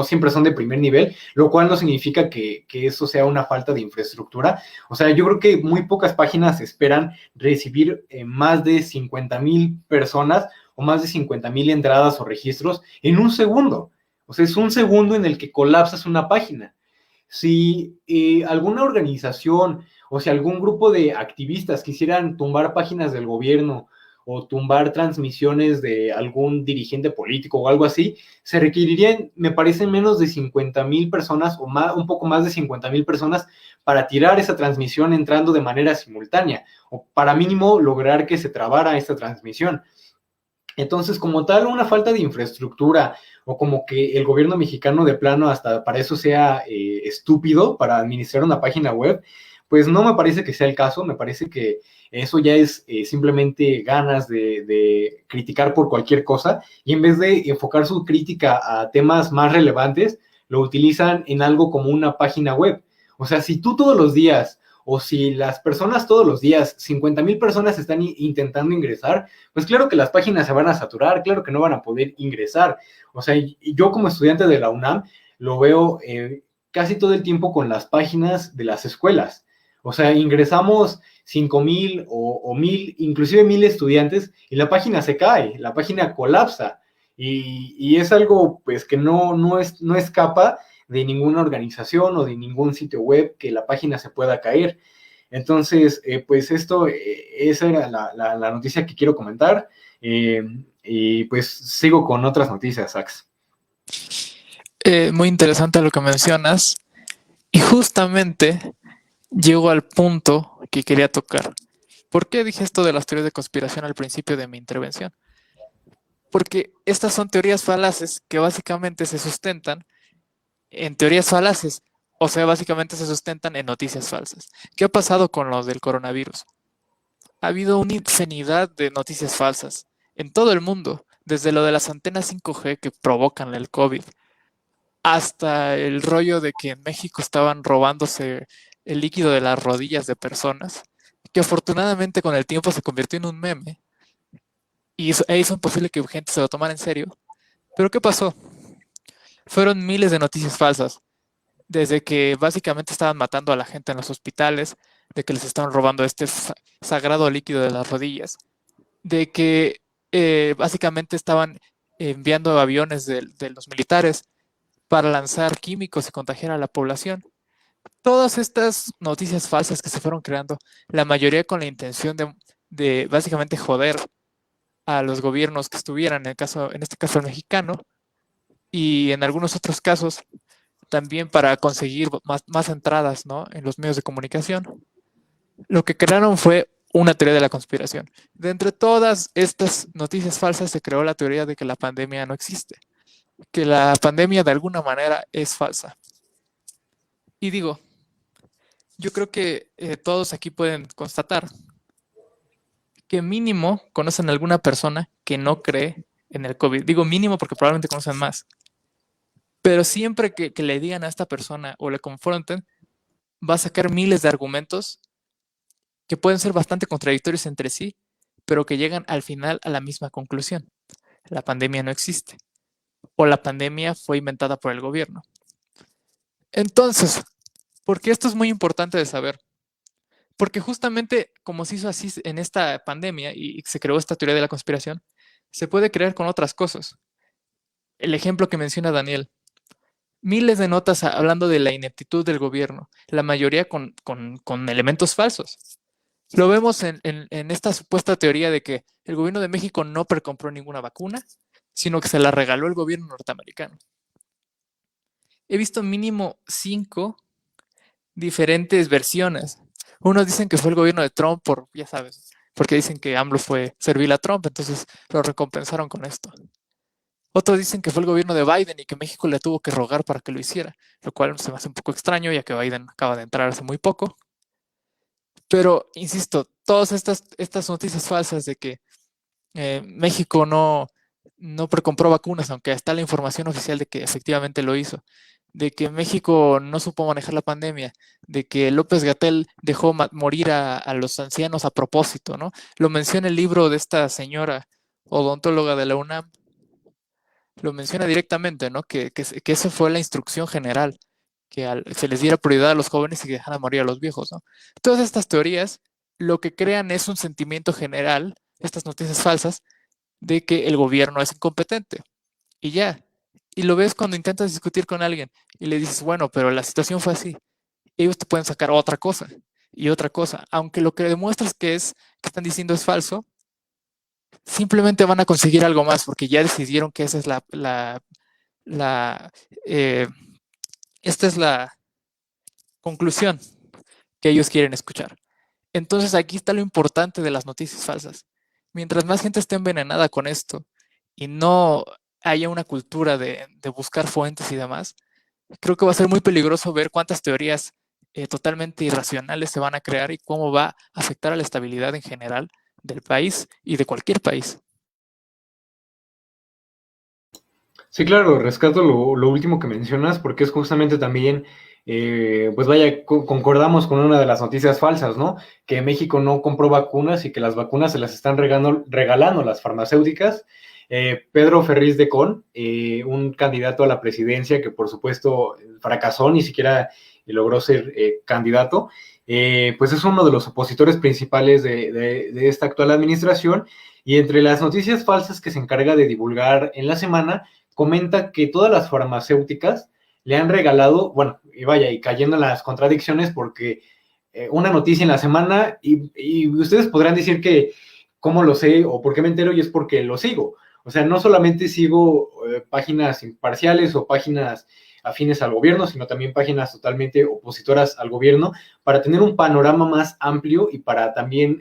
siempre son de primer nivel, lo cual no significa que eso sea una falta de infraestructura. O sea, yo creo que muy pocas páginas esperan recibir más de 50,000 personas o más de 50,000 entradas o registros en un segundo. O sea, es un segundo en el que colapsas una página. Si alguna organización o si algún grupo de activistas quisieran tumbar páginas del gobierno o tumbar transmisiones de algún dirigente político o algo así, se requerirían, me parece, menos de 50,000 personas o más, un poco más de 50,000 personas para tirar esa transmisión entrando de manera simultánea, o para mínimo lograr que se trabara esta transmisión. Entonces, como tal, una falta de infraestructura o como que el gobierno mexicano de plano hasta para eso sea estúpido para administrar una página web, pues no me parece que sea el caso. Me parece que eso ya es simplemente ganas de criticar por cualquier cosa, y en vez de enfocar su crítica a temas más relevantes, lo utilizan en algo como una página web. O sea, si tú todos los días o si las personas todos los días, 50,000 personas están intentando ingresar, pues claro que las páginas se van a saturar, claro que no van a poder ingresar. O sea, yo como estudiante de la UNAM lo veo casi todo el tiempo con las páginas de las escuelas. O sea, ingresamos 5,000 o 1,000, inclusive 1,000 estudiantes, y la página se cae, la página colapsa. Y es algo pues que no escapa de ninguna organización o de ningún sitio web que la página se pueda caer. Entonces, pues esto, esa era la noticia que quiero comentar. Y pues sigo con otras noticias, Sax. Muy interesante lo que mencionas. Y justamente llego al punto que quería tocar. ¿Por qué dije esto de las teorías de conspiración al principio de mi intervención? Porque estas son teorías falaces que básicamente se sustentan en teorías falaces, o sea, básicamente se sustentan en noticias falsas. ¿Qué ha pasado con lo del coronavirus? Ha habido una infinidad de noticias falsas en todo el mundo, desde lo de las antenas 5G que provocan el COVID, hasta el rollo de que en México estaban robándose el líquido de las rodillas de personas, que afortunadamente con el tiempo se convirtió en un meme y hizo imposible que gente se lo tomara en serio. Pero ¿qué pasó? Fueron miles de noticias falsas, desde que básicamente estaban matando a la gente en los hospitales, de que les estaban robando este sagrado líquido de las rodillas, de que básicamente estaban enviando aviones de los militares para lanzar químicos y contagiar a la población. Todas estas noticias falsas que se fueron creando, la mayoría con la intención de básicamente joder a los gobiernos que estuvieran, en este caso el mexicano, y en algunos otros casos también para conseguir más entradas, ¿no?, en los medios de comunicación. Lo que crearon fue una teoría de la conspiración. De entre todas estas noticias falsas se creó la teoría de que la pandemia no existe, que la pandemia de alguna manera es falsa. Y digo, yo creo que todos aquí pueden constatar que mínimo conocen a alguna persona que no cree en el COVID. Digo mínimo porque probablemente conocen más. Pero siempre que le digan a esta persona o le confronten, va a sacar miles de argumentos que pueden ser bastante contradictorios entre sí, pero que llegan al final a la misma conclusión. La pandemia no existe. O la pandemia fue inventada por el gobierno. Entonces, ¿por qué esto es muy importante de saber? Porque justamente como se hizo así en esta pandemia y se creó esta teoría de la conspiración, se puede crear con otras cosas. El ejemplo que menciona Daniel. Miles de notas hablando de la ineptitud del gobierno, la mayoría con elementos falsos. Lo vemos en esta supuesta teoría de que el gobierno de México no precompró ninguna vacuna, sino que se la regaló el gobierno norteamericano. He visto mínimo 5 diferentes versiones. Unos dicen que fue el gobierno de Trump ya sabes, porque dicen que AMLO fue servil a Trump, entonces lo recompensaron con esto. Otros dicen que fue el gobierno de Biden y que México le tuvo que rogar para que lo hiciera, lo cual se me hace un poco extraño, ya que Biden acaba de entrar hace muy poco. Pero, insisto, todas estas noticias falsas de que México no precompró vacunas, aunque está la información oficial de que efectivamente lo hizo, de que México no supo manejar la pandemia, de que López-Gatell dejó morir a los ancianos a propósito, ¿no? Lo menciona el libro de esta señora odontóloga de la UNAM, lo menciona directamente, ¿no? Que esa fue la instrucción general, que se les diera prioridad a los jóvenes y que dejaran morir a los viejos, ¿no? Todas estas teorías lo que crean es un sentimiento general, estas noticias falsas, de que el gobierno es incompetente. Y ya. Y lo ves cuando intentas discutir con alguien y le dices, bueno, pero la situación fue así. Ellos te pueden sacar otra cosa y otra cosa. Aunque lo que demuestras que están diciendo es falso, simplemente van a conseguir algo más porque ya decidieron que esa es eh, esta es la conclusión que ellos quieren escuchar. Entonces aquí está lo importante de las noticias falsas. Mientras más gente esté envenenada con esto y no haya una cultura de buscar fuentes y demás, creo que va a ser muy peligroso ver cuántas teorías totalmente irracionales se van a crear y cómo va a afectar a la estabilidad en general del país y de cualquier país. Sí, claro, rescato lo último que mencionas porque es justamente también, pues vaya, concordamos con una de las noticias falsas, ¿no? Que México no compró vacunas y que las vacunas se las están regalando las farmacéuticas. Pedro Ferriz de Con, un candidato a la presidencia que por supuesto fracasó, ni siquiera logró ser candidato, pues es uno de los opositores principales de esta actual administración, y entre las noticias falsas que se encarga de divulgar en la semana, comenta que todas las farmacéuticas le han regalado, bueno, y vaya, y cayendo en las contradicciones porque una noticia en la semana, y ustedes podrán decir que cómo lo sé o por qué me entero, y es porque lo sigo. O sea, no solamente sigo páginas imparciales o páginas afines al gobierno, sino también páginas totalmente opositoras al gobierno, para tener un panorama más amplio y para también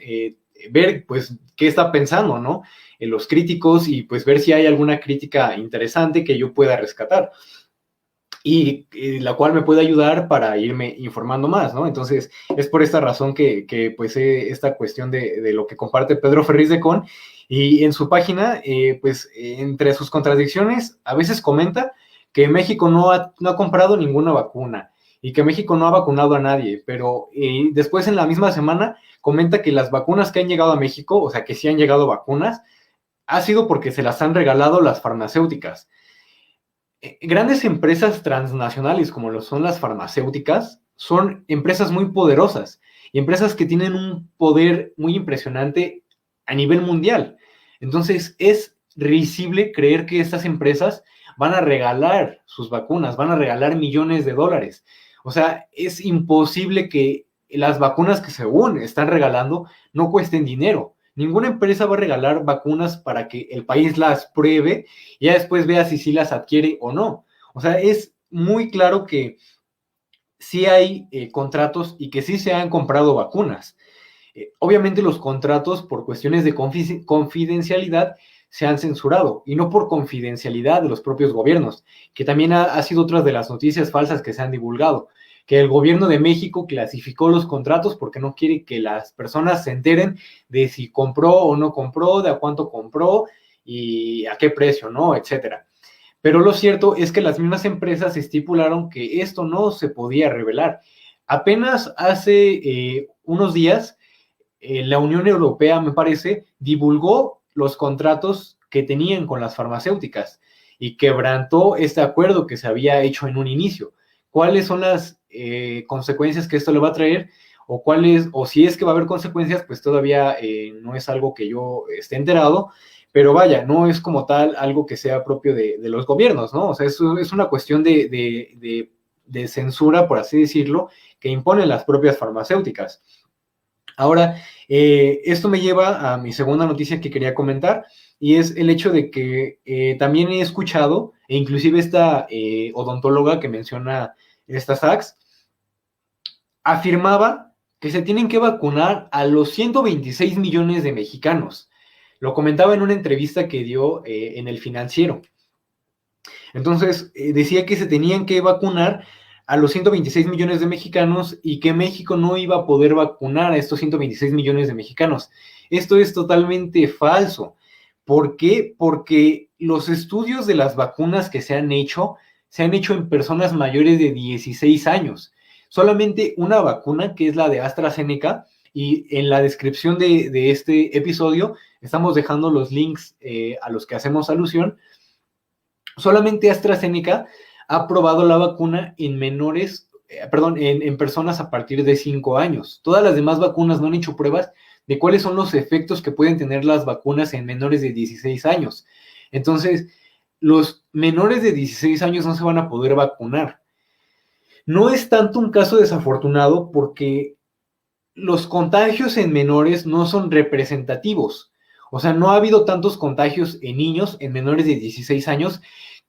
ver, pues, qué está pensando, ¿no? Los críticos, y pues ver si hay alguna crítica interesante que yo pueda rescatar y la cual me puede ayudar para irme informando más, ¿no? Entonces, es por esta razón que pues esta cuestión de lo que comparte Pedro Ferriz de Con, y en su página, pues entre sus contradicciones, a veces comenta que México no ha comprado ninguna vacuna y que México no ha vacunado a nadie, pero después en la misma semana comenta que las vacunas que han llegado a México, o sea, que sí han llegado vacunas, ha sido porque se las han regalado las farmacéuticas. Grandes empresas transnacionales como lo son las farmacéuticas son empresas muy poderosas y empresas que tienen un poder muy impresionante a nivel mundial. Entonces es risible creer que estas empresas van a regalar sus vacunas, van a regalar millones de dólares. O sea, es imposible que las vacunas que según están regalando no cuesten dinero. Ninguna empresa va a regalar vacunas para que el país las pruebe y ya después vea si sí las adquiere o no. O sea, es muy claro que sí hay contratos y que sí se han comprado vacunas. Obviamente los contratos por cuestiones de confidencialidad se han censurado y no por confidencialidad de los propios gobiernos, que también ha sido otra de las noticias falsas que se han divulgado, que el gobierno de México clasificó los contratos porque no quiere que las personas se enteren de si compró o no compró, de a cuánto compró y a qué precio, ¿no? Etcétera. Pero lo cierto es que las mismas empresas estipularon que esto no se podía revelar. Apenas hace unos días, la Unión Europea, me parece, divulgó los contratos que tenían con las farmacéuticas y quebrantó este acuerdo que se había hecho en un inicio. ¿Cuáles son las consecuencias que esto le va a traer? O cuáles, o si es que va a haber consecuencias, pues todavía no es algo que yo esté enterado, pero vaya, no es como tal algo que sea propio de los gobiernos, ¿no? O sea, es una cuestión de censura, por así decirlo, que imponen las propias farmacéuticas. Ahora, esto me lleva a mi segunda noticia que quería comentar, y es el hecho de que también he escuchado, e inclusive esta odontóloga que menciona esta SACS, afirmaba que se tienen que vacunar a los 126 millones de mexicanos. Lo comentaba en una entrevista que dio en El Financiero. Entonces, decía que se tenían que vacunar a los 126 millones de mexicanos y que México no iba a poder vacunar a estos 126 millones de mexicanos. Esto es totalmente falso. ¿Por qué? Porque los estudios de las vacunas que se han hecho en personas mayores de 16 años. Solamente una vacuna, que es la de AstraZeneca, y en la descripción de este episodio estamos dejando los links a los que hacemos alusión. Solamente AstraZeneca ha probado la vacuna en menores, en personas a partir de 5 años. Todas las demás vacunas no han hecho pruebas de cuáles son los efectos que pueden tener las vacunas en menores de 16 años. Entonces, los menores de 16 años no se van a poder vacunar. No es tanto un caso desafortunado porque los contagios en menores no son representativos. O sea, no ha habido tantos contagios en niños, en menores de 16 años,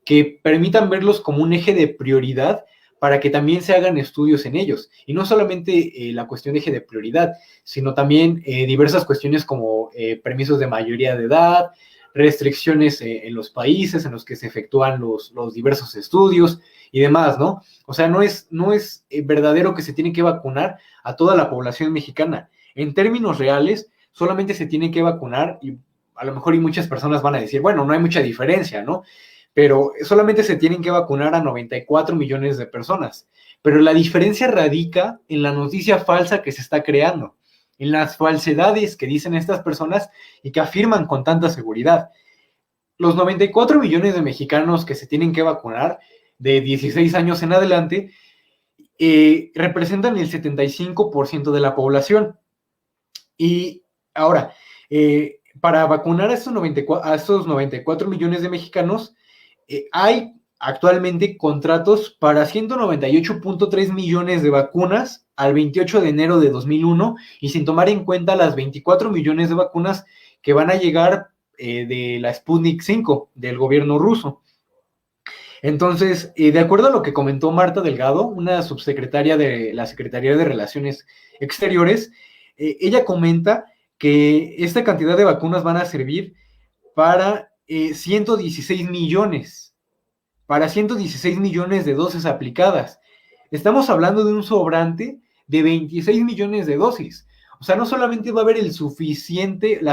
que permitan verlos como un eje de prioridad para que también se hagan estudios en ellos. Y no solamente la cuestión de eje de prioridad, sino también diversas cuestiones como permisos de mayoría de edad, restricciones en los países en los que se efectúan los diversos estudios y demás, ¿no? O sea, no es verdadero que se tiene que vacunar a toda la población mexicana. En términos reales, solamente se tiene que vacunar, y a lo mejor y muchas personas van a decir, bueno, no hay mucha diferencia, ¿no? Pero solamente se tienen que vacunar a 94 millones de personas. Pero la diferencia radica en la noticia falsa que se está creando, en las falsedades que dicen estas personas y que afirman con tanta seguridad. Los 94 millones de mexicanos que se tienen que vacunar de 16 años en adelante representan el 75% de la población. Y ahora, para vacunar a a estos 94 millones de mexicanos, hay actualmente contratos para 198.3 millones de vacunas al 28 de enero de 2001 y sin tomar en cuenta las 24 millones de vacunas que van a llegar de la Sputnik 5 del gobierno ruso. Entonces, de acuerdo a lo que comentó Marta Delgado, una subsecretaria de la Secretaría de Relaciones Exteriores, ella comenta que esta cantidad de vacunas van a servir para 116 millones, para 116 millones de dosis aplicadas. Estamos hablando de un sobrante de 26 millones de dosis. O sea, no solamente va a haber la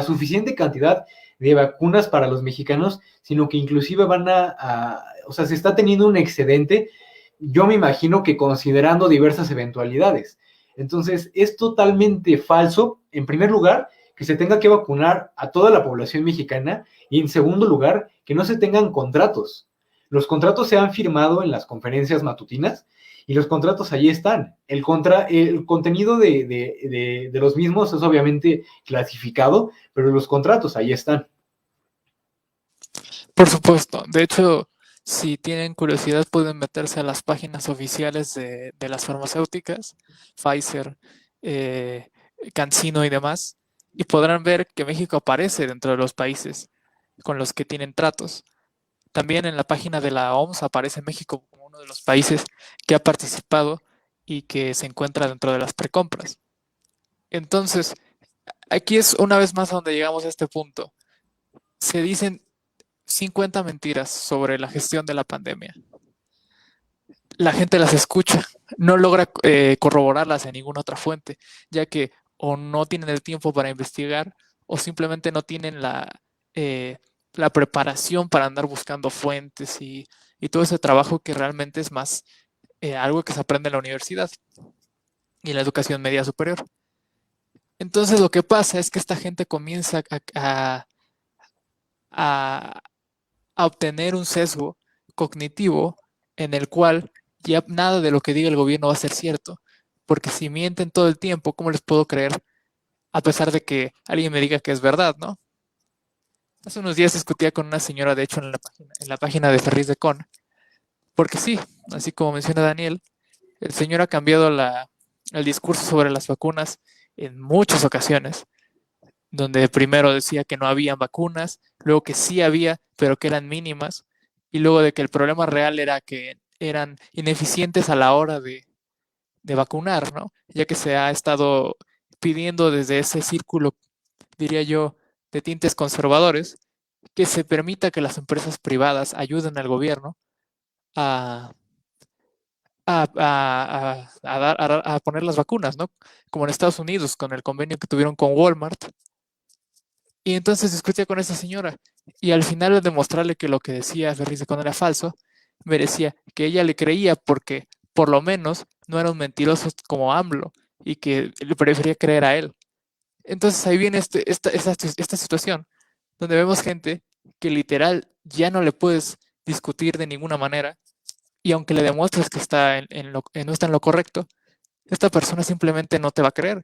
suficiente cantidad de vacunas para los mexicanos, sino que inclusive o sea, se está teniendo un excedente, yo me imagino que considerando diversas eventualidades. Entonces, es totalmente falso, en primer lugar, que se tenga que vacunar a toda la población mexicana y en segundo lugar, que no se tengan contratos. Los contratos se han firmado en las conferencias matutinas y los contratos ahí están. El contenido de los mismos es obviamente clasificado, pero los contratos ahí están. Por supuesto. De hecho, si tienen curiosidad, pueden meterse a las páginas oficiales de las farmacéuticas, Pfizer, eh, CanSino y demás, y podrán ver que México aparece dentro de los países con los que tienen tratos. También en la página de la OMS aparece México como uno uno de los países que ha participado y que se encuentra dentro de las precompras. Entonces, aquí es una vez más a donde llegamos a este punto. Se dicen 50 mentiras sobre la gestión de la pandemia. La gente las escucha, no logra corroborarlas en ninguna otra fuente, ya que o no tienen el tiempo para investigar o simplemente no tienen la preparación para andar buscando fuentes y todo ese trabajo que realmente es más algo que se aprende en la universidad y en la educación media superior. Entonces lo que pasa es que esta gente comienza a, a obtener un sesgo cognitivo en el cual ya nada de lo que diga el gobierno va a ser cierto. Porque si mienten todo el tiempo, ¿cómo les puedo creer? A pesar de que alguien me diga que es verdad, ¿no? Hace unos días discutía con una señora, de hecho, en la página de Ferris de Con, porque sí, así como menciona Daniel, el señor ha cambiado el discurso sobre las vacunas en muchas ocasiones, donde primero decía que no había vacunas, luego que sí había, pero que eran mínimas, y luego de que el problema real era que eran ineficientes a la hora de vacunar, ¿no? Ya que se ha estado pidiendo desde ese círculo, diría yo, de tintes conservadores, que se permita que las empresas privadas ayuden al gobierno a, a poner las vacunas, ¿no? Como en Estados Unidos, con el convenio que tuvieron con Walmart. Y entonces discutía con esa señora. Y al final de demostrarle que lo que decía Ferris de Con era falso, me decía que ella le creía porque por lo menos no era un mentiroso como AMLO y que le prefería creer a él. Entonces ahí viene esta situación donde vemos gente que literal ya no le puedes discutir de ninguna manera y aunque le demuestres que está no está en lo correcto, esta persona simplemente no te va a creer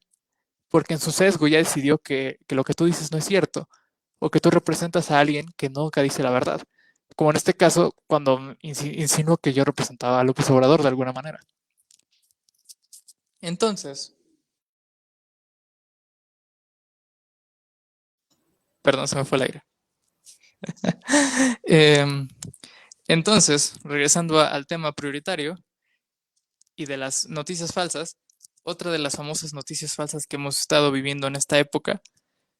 porque en su sesgo ya decidió que lo que tú dices no es cierto o que tú representas a alguien que nunca dice la verdad. Como en este caso, cuando insinuó que yo representaba a López Obrador de alguna manera. Entonces, perdón, se me fue el aire. Em, entonces, regresando al tema prioritario y de las noticias falsas, otra de las famosas noticias falsas que hemos estado viviendo en esta época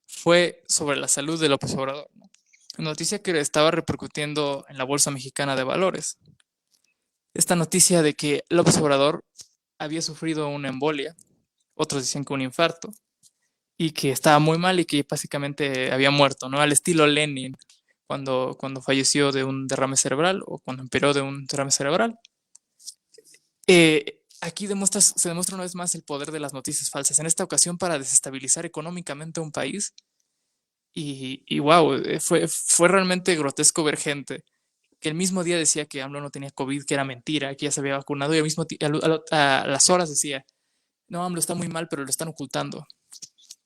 fue sobre la salud de López Obrador, ¿no? Noticia que estaba repercutiendo en la Bolsa Mexicana de Valores. Esta noticia de que López Obrador había sufrido una embolia, otros decían que un infarto, y que estaba muy mal y que básicamente había muerto, ¿no? Al estilo Lenin, cuando falleció de un derrame cerebral o cuando empeoró de un derrame cerebral. Aquí se demuestra una vez más el poder de las noticias falsas, en esta ocasión para desestabilizar económicamente un país. Y wow, fue realmente grotesco ver gente que el mismo día decía que AMLO no tenía COVID, que era mentira, que ya se había vacunado, y al mismo a las horas decía, no, AMLO está muy mal, pero lo están ocultando.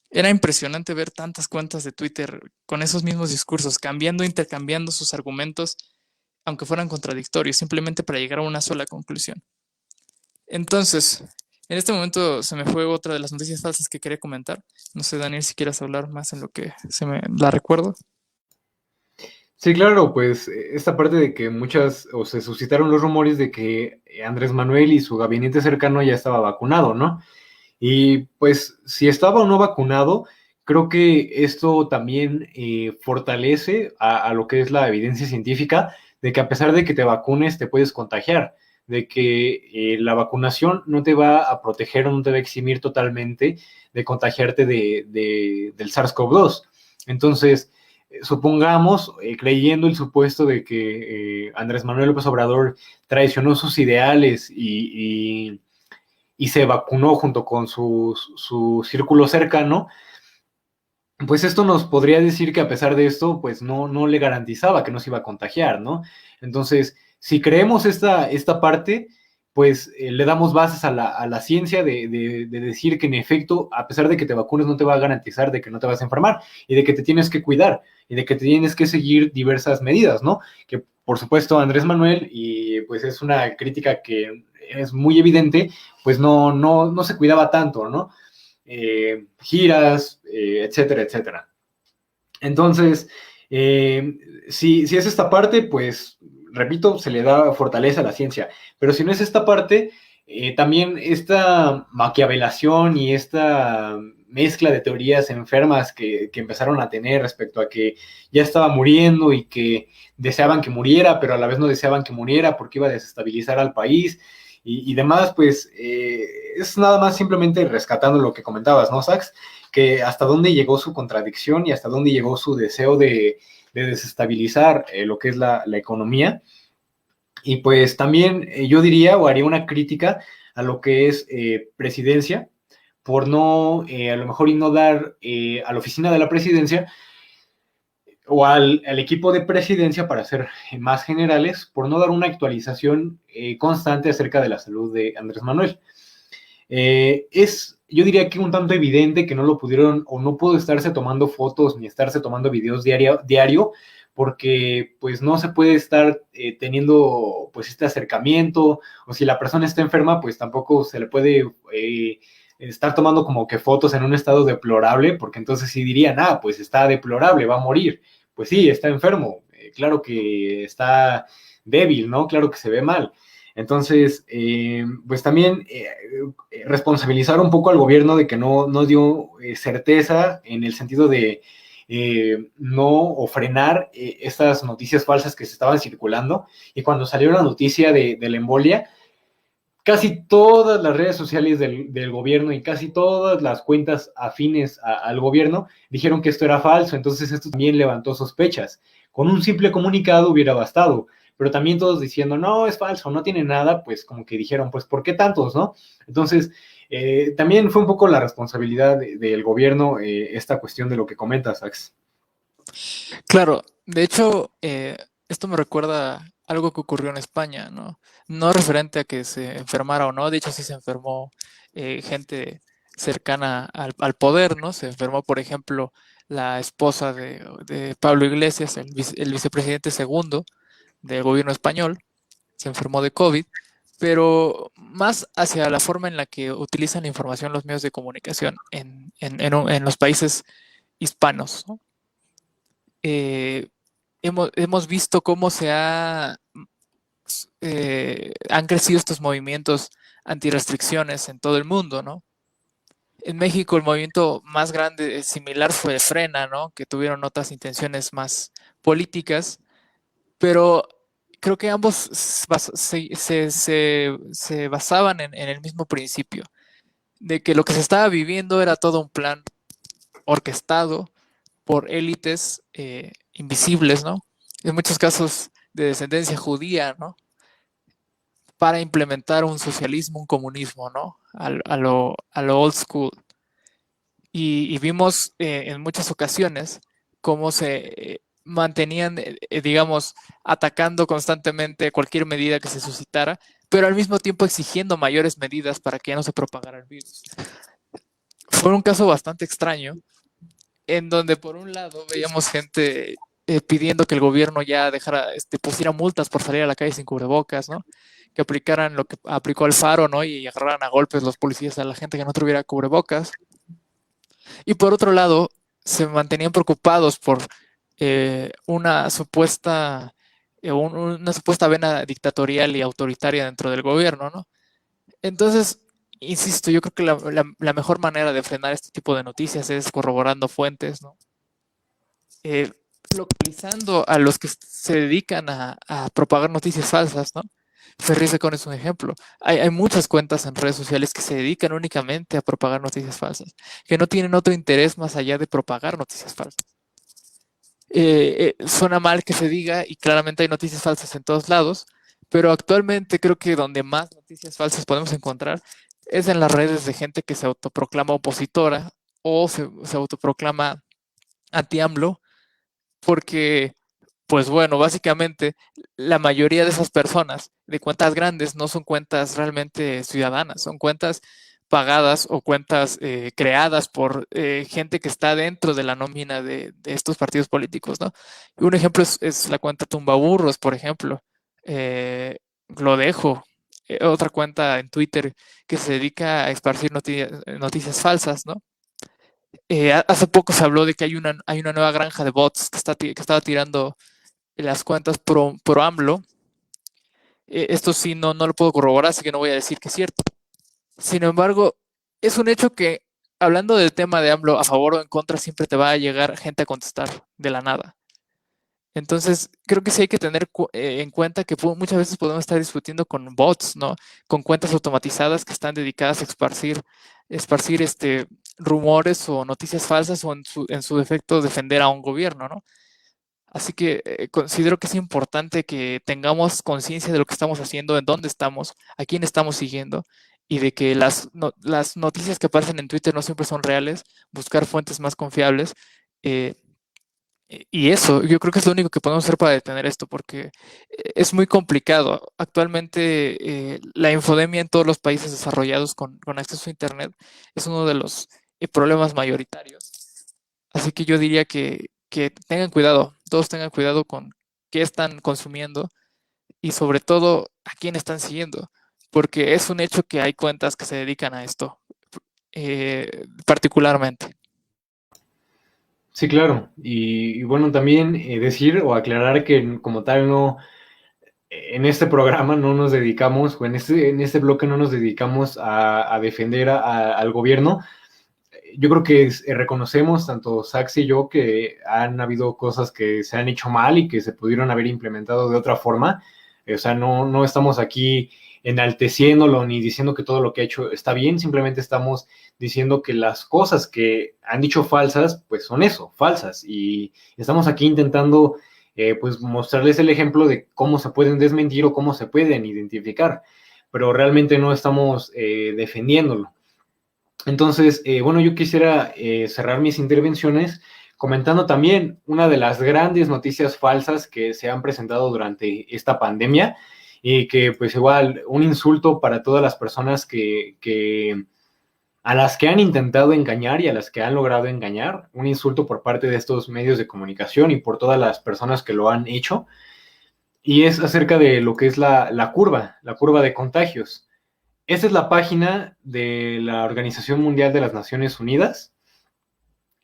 Era impresionante ver tantas cuentas de Twitter con esos mismos discursos, intercambiando sus argumentos, aunque fueran contradictorios, simplemente para llegar a una sola conclusión. Entonces, en este momento se me fue otra de las noticias falsas que quería comentar. No sé, Daniel, si quieres hablar más en lo que se me la recuerdo. Sí, claro, pues esta parte de que muchas, o se suscitaron los rumores de que Andrés Manuel y su gabinete cercano ya estaba vacunado, ¿no? Y pues si estaba o no vacunado, creo que esto también fortalece a lo que es la evidencia científica de que a pesar de que te vacunes te puedes contagiar, de que la vacunación no te va a proteger o no te va a eximir totalmente de contagiarte del SARS-CoV-2. Entonces, supongamos, creyendo el supuesto de que Andrés Manuel López Obrador traicionó sus ideales y se vacunó junto con su círculo cercano, pues esto nos podría decir que a pesar de esto, pues no le garantizaba que no se iba a contagiar, ¿no? Entonces, si creemos esta parte, pues le damos bases a la ciencia de decir que en efecto, a pesar de que te vacunes, no te va a garantizar de que no te vas a enfermar y de que te tienes que cuidar y de que te tienes que seguir diversas medidas, ¿no? Que por supuesto Andrés Manuel, y pues es una crítica que es muy evidente, pues no se cuidaba tanto, ¿no? Giras, etcétera, etcétera. Entonces, si es esta parte, pues repito, se le da fortaleza a la ciencia, pero si no es esta parte, también esta maquiavelación y esta mezcla de teorías enfermas que empezaron a tener respecto a que ya estaba muriendo y que deseaban que muriera, pero a la vez no deseaban que muriera porque iba a desestabilizar al país y demás, pues es nada más simplemente rescatando lo que comentabas, ¿no, Sax? Que hasta dónde llegó su contradicción y hasta dónde llegó su deseo de desestabilizar lo que es la economía. Y pues también yo diría o haría una crítica a lo que es presidencia, por no, a lo mejor, y no dar a la oficina de la presidencia o al equipo de presidencia, para ser más generales, por no dar una actualización constante acerca de la salud de Andrés Manuel. Yo diría que un tanto evidente que no lo pudieron o no pudo estarse tomando fotos ni estarse tomando videos diario porque pues no se puede estar teniendo pues este acercamiento, o si la persona está enferma pues tampoco se le puede estar tomando como que fotos en un estado deplorable, porque entonces sí dirían, pues está deplorable, va a morir. Pues sí, está enfermo, claro que está débil, ¿no? Claro que se ve mal. Entonces, pues también responsabilizar un poco al gobierno de que no dio certeza en el sentido de no o frenar estas noticias falsas que se estaban circulando. Y cuando salió la noticia de la embolia, casi todas las redes sociales del gobierno y casi todas las cuentas afines al gobierno dijeron que esto era falso. Entonces esto también levantó sospechas. Con un simple comunicado hubiera bastado, pero también todos diciendo, no, es falso, no tiene nada, pues como que dijeron, pues, ¿por qué tantos, no? Entonces, también fue un poco la responsabilidad del gobierno esta cuestión de lo que comentas, Ax. Claro, de hecho, esto me recuerda algo que ocurrió en España, ¿no? No referente a que se enfermara o no, de hecho sí se enfermó gente cercana al poder, ¿no? Se enfermó, por ejemplo, la esposa de Pablo Iglesias, el vicepresidente segundo del gobierno español, se enfermó de COVID, pero más hacia la forma en la que utilizan la información los medios de comunicación en los países hispanos, ¿no? eh, hemos visto cómo han crecido estos movimientos antirrestricciones en todo el mundo, ¿no? En México el movimiento más grande similar fue Frena, ¿no? Que tuvieron otras intenciones más políticas, pero creo que ambos se basaban en el mismo principio, de que lo que se estaba viviendo era todo un plan orquestado por élites invisibles, ¿no? En muchos casos de descendencia judía, ¿no? Para implementar un socialismo, un comunismo, ¿no? A lo old school. Y vimos en muchas ocasiones cómo se mantenían, digamos, atacando constantemente cualquier medida que se suscitara, pero al mismo tiempo exigiendo mayores medidas para que ya no se propagara el virus. Fue un caso bastante extraño, en donde por un lado veíamos gente pidiendo que el gobierno ya dejara, pusiera multas por salir a la calle sin cubrebocas, ¿no? Que aplicaran lo que aplicó Alfaro, ¿no? Y agarraran a golpes los policías a la gente que no tuviera cubrebocas. Y por otro lado, se mantenían preocupados por una supuesta vena dictatorial y autoritaria dentro del gobierno, ¿no? Entonces, insisto, yo creo que la mejor manera de frenar este tipo de noticias es corroborando fuentes, ¿no? Eh, Localizando a los que se dedican a propagar noticias falsas, ¿no? Ferriz Secón es un ejemplo. Hay muchas cuentas en redes sociales que se dedican únicamente a propagar noticias falsas, que no tienen otro interés más allá de propagar noticias falsas. Suena mal que se diga y claramente hay noticias falsas en todos lados, pero actualmente creo que donde más noticias falsas podemos encontrar es en las redes de gente que se autoproclama opositora o se autoproclama anti-AMLO, porque, pues bueno, básicamente la mayoría de esas personas de cuentas grandes no son cuentas realmente ciudadanas, son cuentas pagadas o cuentas creadas por gente que está dentro de la nómina de estos partidos políticos, ¿no? Un ejemplo es la cuenta Tumbaburros, por ejemplo. Lo dejo. Otra cuenta en Twitter que se dedica a esparcir noticias falsas, ¿no? Hace poco se habló de que hay una nueva granja de bots que estaba tirando las cuentas pro AMLO, Esto sí no lo puedo corroborar, así que no voy a decir que es cierto. Sin embargo, es un hecho que, hablando del tema de AMLO, a favor o en contra, siempre te va a llegar gente a contestar de la nada. Entonces, creo que sí hay que tener en cuenta que muchas veces podemos estar discutiendo con bots, ¿no? Con cuentas automatizadas que están dedicadas a esparcir rumores o noticias falsas o en su defecto defender a un gobierno, ¿no? Así que considero que es importante que tengamos conciencia de lo que estamos haciendo, en dónde estamos, a quién estamos siguiendo y de que las noticias que aparecen en Twitter no siempre son reales, buscar fuentes más confiables. eh, y eso, yo creo que es lo único que podemos hacer para detener esto, porque es muy complicado. Actualmente, la infodemia en todos los países desarrollados con acceso a Internet es uno de los problemas mayoritarios. Así que yo diría que tengan cuidado, todos tengan cuidado con qué están consumiendo y sobre todo a quién están siguiendo, porque es un hecho que hay cuentas que se dedican a esto, particularmente. Sí, claro. Y bueno, también decir o aclarar que como tal no, en este programa no nos dedicamos, o en este bloque no nos dedicamos a defender al gobierno. Yo creo que reconocemos, tanto Sax y yo, que han habido cosas que se han hecho mal y que se pudieron haber implementado de otra forma. O sea, no estamos aquí enalteciéndolo ni diciendo que todo lo que ha hecho está bien, simplemente estamos diciendo que las cosas que han dicho falsas, pues son eso, falsas. Y estamos aquí intentando, pues, mostrarles el ejemplo de cómo se pueden desmentir o cómo se pueden identificar, pero realmente no estamos defendiéndolo. Entonces, bueno, yo quisiera cerrar mis intervenciones comentando también una de las grandes noticias falsas que se han presentado durante esta pandemia y que pues igual un insulto para todas las personas que a las que han intentado engañar y a las que han logrado engañar, un insulto por parte de estos medios de comunicación y por todas las personas que lo han hecho, y es acerca de lo que es la curva de contagios. Esta es la página de la Organización Mundial de las Naciones Unidas.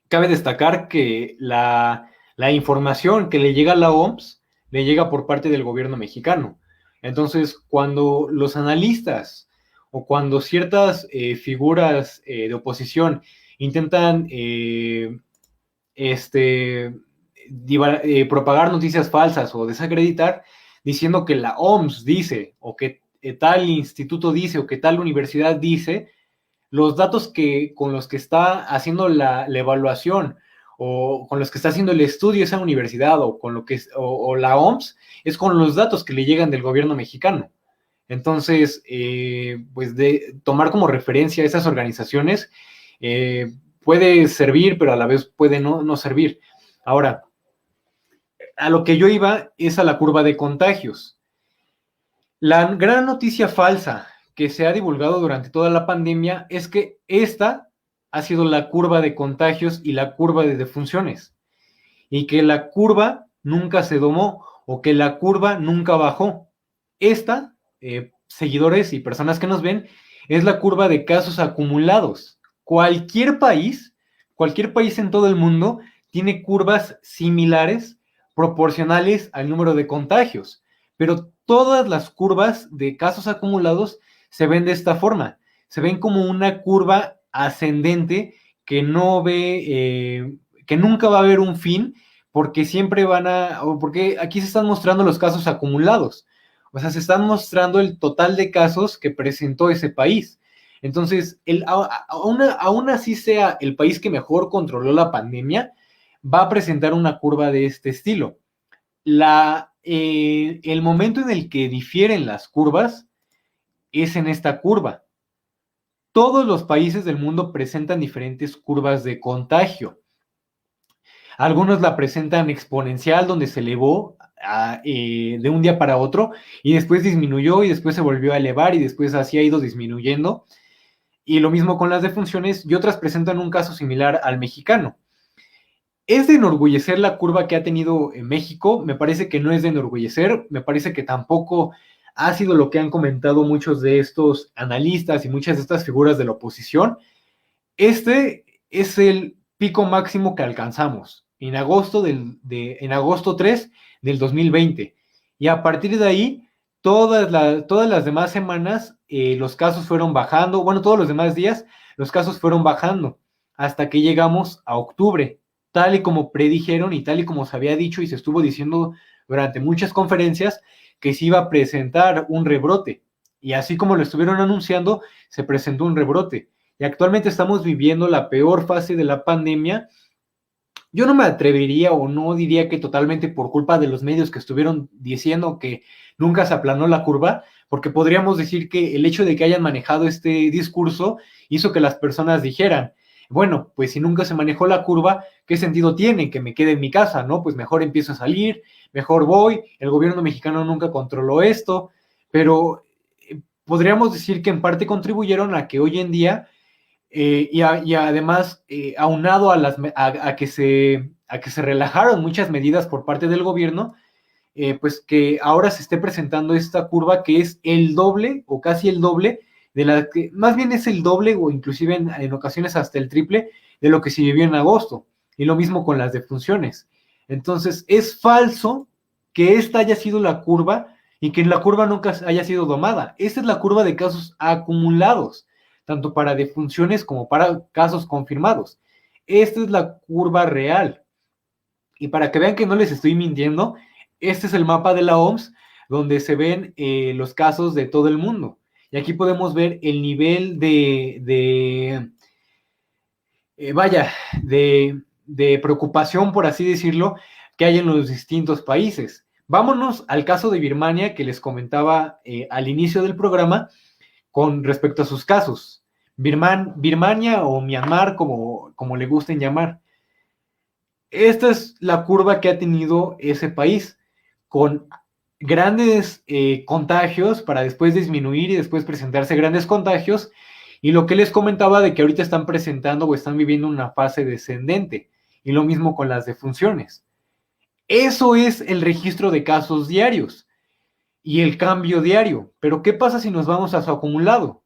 Cabe destacar que la información que le llega a la OMS le llega por parte del gobierno mexicano. Entonces, cuando los analistas o cuando ciertas figuras de oposición intentan este, propagar noticias falsas o desacreditar, diciendo que la OMS dice o que tal instituto dice o que tal universidad dice, los datos con los que está haciendo la evaluación o con los que está haciendo el estudio esa universidad o con lo que o la OMS es con los datos que le llegan del gobierno mexicano. Entonces, pues de tomar como referencia a esas organizaciones puede servir, pero a la vez puede no servir. Ahora, a lo que yo iba es a la curva de contagios. La gran noticia falsa que se ha divulgado durante toda la pandemia es que esta ha sido la curva de contagios y la curva de defunciones, y que la curva nunca se domó o que la curva nunca bajó. Esta, seguidores y personas que nos ven, es la curva de casos acumulados. Cualquier país en todo el mundo tiene curvas similares proporcionales al número de contagios, pero todas las curvas de casos acumulados se ven de esta forma, se ven como una curva ascendente que no ve, que nunca va a haber un fin, porque siempre porque aquí se están mostrando los casos acumulados, o sea, se están mostrando el total de casos que presentó ese país. Entonces, aún así sea el país que mejor controló la pandemia, va a presentar una curva de este estilo. El momento en el que difieren las curvas es en esta curva. Todos los países del mundo presentan diferentes curvas de contagio. Algunos la presentan exponencial, donde se elevó de un día para otro y después disminuyó y después se volvió a elevar y después así ha ido disminuyendo. Y lo mismo con las defunciones, y otras presentan un caso similar al mexicano. ¿Es de enorgullecer la curva que ha tenido en México? Me parece que no es de enorgullecer, me parece que tampoco ha sido lo que han comentado muchos de estos analistas y muchas de estas figuras de la oposición. Este es el pico máximo que alcanzamos en agosto 3 del 2020. Y a partir de ahí todas las demás semanas los casos fueron bajando, bueno, todos los demás días los casos fueron bajando hasta que llegamos a octubre, tal y como predijeron y tal y como se había dicho y se estuvo diciendo durante muchas conferencias que se iba a presentar un rebrote. Y así como lo estuvieron anunciando, se presentó un rebrote. Y actualmente estamos viviendo la peor fase de la pandemia. Yo no me atrevería o no diría que totalmente por culpa de los medios que estuvieron diciendo que nunca se aplanó la curva, porque podríamos decir que el hecho de que hayan manejado este discurso hizo que las personas dijeran, bueno, pues si nunca se manejó la curva, ¿qué sentido tiene que me quede en mi casa? ¿No? Pues mejor empiezo a salir, mejor voy, el gobierno mexicano nunca controló esto, pero podríamos decir que en parte contribuyeron a que hoy en día y además, aunado a que se relajaron muchas medidas por parte del gobierno, pues que ahora se esté presentando esta curva que es el doble o casi el doble de la que, más bien es el doble o inclusive en ocasiones hasta el triple de lo que se vivió en agosto. Y lo mismo con las defunciones. Entonces, es falso que esta haya sido la curva y que la curva nunca haya sido domada. Esta es la curva de casos acumulados, tanto para defunciones como para casos confirmados. Esta es la curva real. Y para que vean que no les estoy mintiendo, este es el mapa de la OMS donde se ven los casos de todo el mundo. Y aquí podemos ver el nivel vaya, de preocupación, por así decirlo, que hay en los distintos países. Vámonos al caso de Birmania que les comentaba al inicio del programa con respecto a sus casos. Birmania o Myanmar, como le gusten llamar. Esta es la curva que ha tenido ese país, con grandes contagios para después disminuir y después presentarse grandes contagios. Y lo que les comentaba de que ahorita están presentando o están viviendo una fase descendente. Y lo mismo con las defunciones. Eso es el registro de casos diarios y el cambio diario. Pero ¿qué pasa si nos vamos a su acumulado?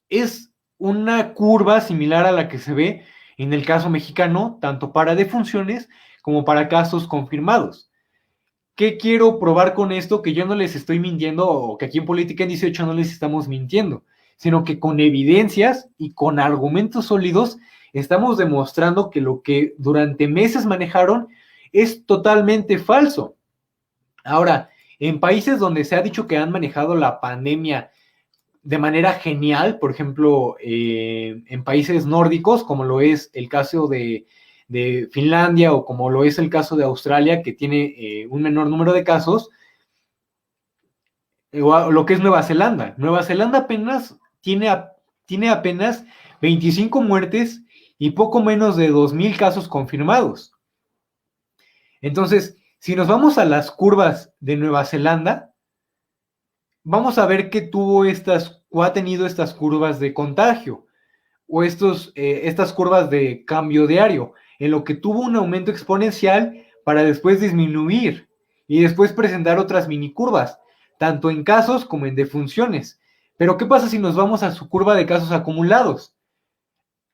Es una curva similar a la que se ve en el caso mexicano, tanto para defunciones como para casos confirmados. ¿Qué quiero probar con esto? Que yo no les estoy mintiendo o que aquí en Política en 18 no les estamos mintiendo, sino que con evidencias y con argumentos sólidos estamos demostrando que lo que durante meses manejaron es totalmente falso. Ahora, en países donde se ha dicho que han manejado la pandemia de manera genial, por ejemplo, en países nórdicos, como lo es el caso de Finlandia o como lo es el caso de Australia, que tiene un menor número de casos, o lo que es Nueva Zelanda. Nueva Zelanda apenas tiene apenas 25 muertes y poco menos de 2,000 casos confirmados. Entonces, si nos vamos a las curvas de Nueva Zelanda, vamos a ver que ha tenido estas curvas de contagio o estas curvas de cambio diario, en lo que tuvo un aumento exponencial para después disminuir y después presentar otras mini curvas, tanto en casos como en defunciones. Pero ¿qué pasa si nos vamos a su curva de casos acumulados?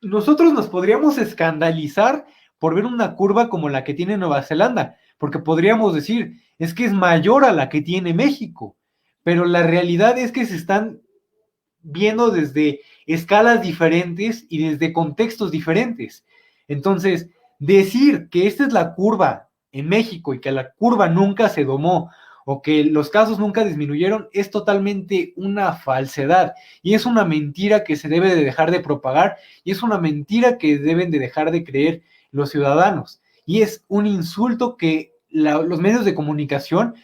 Nosotros nos podríamos escandalizar por ver una curva como la que tiene Nueva Zelanda, porque podríamos decir, es que es mayor a la que tiene México, pero la realidad es que se están viendo desde escalas diferentes y desde contextos diferentes. Entonces, decir que esta es la curva en México y que la curva nunca se domó o que los casos nunca disminuyeron es totalmente una falsedad y es una mentira que se debe de dejar de propagar y es una mentira que deben de dejar de creer los ciudadanos y es un insulto que los medios de comunicación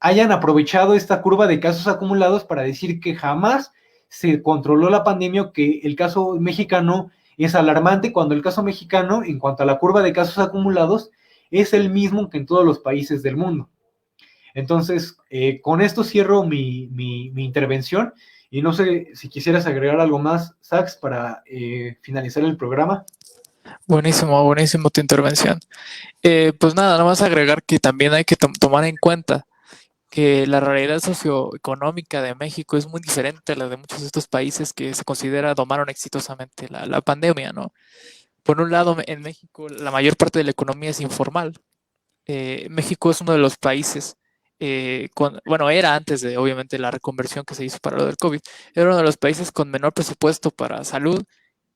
hayan aprovechado esta curva de casos acumulados para decir que jamás se controló la pandemia, que el caso mexicano es alarmante cuando el caso mexicano, en cuanto a la curva de casos acumulados, es el mismo que en todos los países del mundo. Entonces, con esto cierro mi intervención y no sé si quisieras agregar algo más, Sax, para finalizar el programa. Buenísimo, buenísimo tu intervención. Pues nada, nada más agregar que también hay que tomar en cuenta que la realidad socioeconómica de México es muy diferente a la de muchos de estos países que se considera domaron exitosamente la pandemia, ¿no? Por un lado, en México la mayor parte de la economía es informal. México es uno de los países bueno, era antes de obviamente la reconversión que se hizo para lo del COVID, era uno de los países con menor presupuesto para salud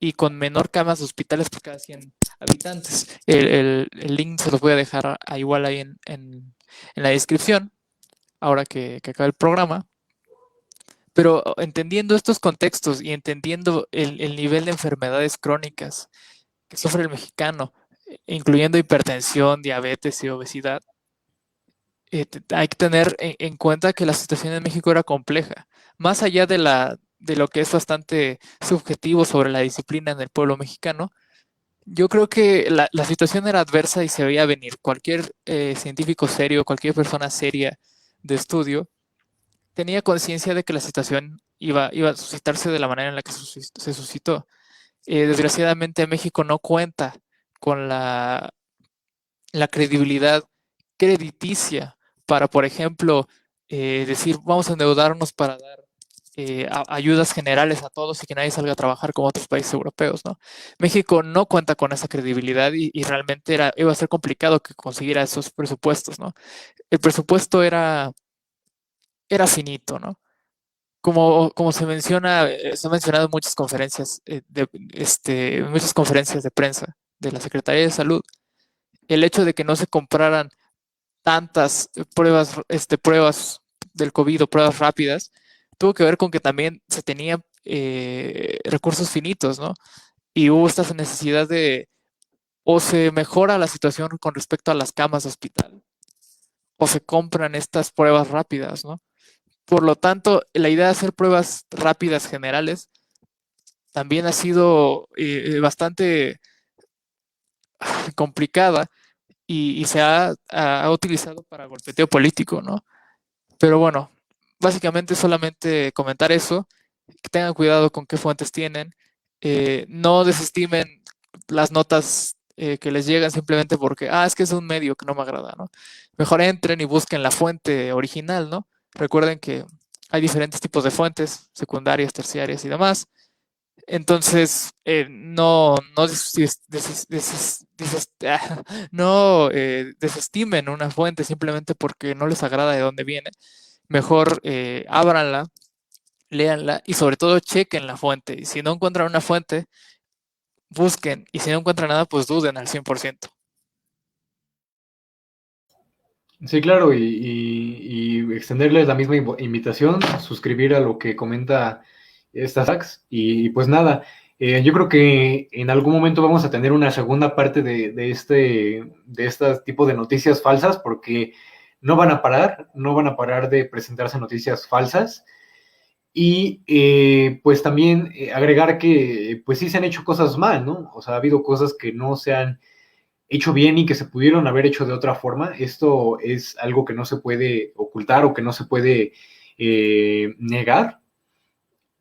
y con menor camas de hospitales por cada 100 habitantes. El link se los voy a dejar igual ahí en la descripción, ahora que acabe el programa. Pero entendiendo estos contextos y entendiendo el nivel de enfermedades crónicas que sufre el mexicano, incluyendo hipertensión, diabetes y obesidad, hay que tener en cuenta que la situación en México era compleja. Más allá de lo que es bastante subjetivo sobre la disciplina en el pueblo mexicano, yo creo que la situación era adversa y se veía venir. Cualquier científico serio, cualquier persona seria de estudio, tenía conciencia de que la situación iba a suscitarse de la manera en la que se suscitó. Desgraciadamente México no cuenta con la credibilidad crediticia para, por ejemplo, decir vamos a endeudarnos para dar ayudas generales a todos y que nadie salga a trabajar como otros países europeos, ¿no? México no cuenta con esa credibilidad y realmente iba a ser complicado que consiguiera esos presupuestos, ¿no? El presupuesto era finito, ¿no? Como se ha mencionado en muchas conferencias, muchas conferencias de prensa de la Secretaría de Salud, el hecho de que no se compraran tantas pruebas del COVID o pruebas rápidas, tuvo que ver con que también se tenían recursos finitos, ¿no? Y hubo esta necesidad de, o se mejora la situación con respecto a las camas de hospital, o se compran estas pruebas rápidas, ¿no? Por lo tanto, la idea de hacer pruebas rápidas generales también ha sido bastante complicada y ha utilizado para golpeteo político, ¿no? Pero bueno, básicamente solamente comentar eso, que tengan cuidado con qué fuentes tienen, no desestimen las notas que les llegan simplemente porque, es que es un medio que no me agrada, ¿no? Mejor entren y busquen la fuente original, ¿no? Recuerden que hay diferentes tipos de fuentes, secundarias, terciarias y demás. Entonces, no desestimen una fuente simplemente porque no les agrada de dónde viene. Mejor ábranla, léanla y sobre todo chequen la fuente. Y si no encuentran una fuente, busquen. Y si no encuentran nada, pues duden al 100%. Sí, claro, y extenderles la misma invitación, suscribir a lo que comenta estas hacks, y pues nada, yo creo que en algún momento vamos a tener una segunda parte de este tipo de noticias falsas, porque no van a parar de presentarse noticias falsas, y pues también agregar que pues sí se han hecho cosas mal, ¿no? O sea, ha habido cosas que no se han hecho bien y que se pudieron haber hecho de otra forma. Esto es algo que no se puede ocultar o que no se puede negar.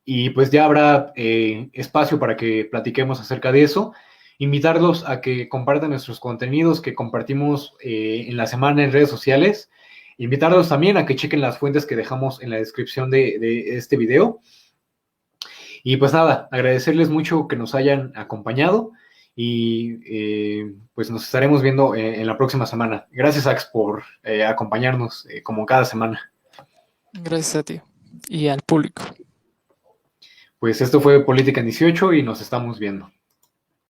Y pues ya habrá espacio para que platiquemos acerca de eso. Invitarlos a que compartan nuestros contenidos que compartimos en la semana en redes sociales. Invitarlos también a que chequen las fuentes que dejamos en la descripción de este video. Y pues nada, agradecerles mucho que nos hayan acompañado y pues nos estaremos viendo en la próxima semana. Gracias, Ax, por acompañarnos como cada semana. Gracias a ti y al público. Pues esto fue Política en 18 y nos estamos viendo.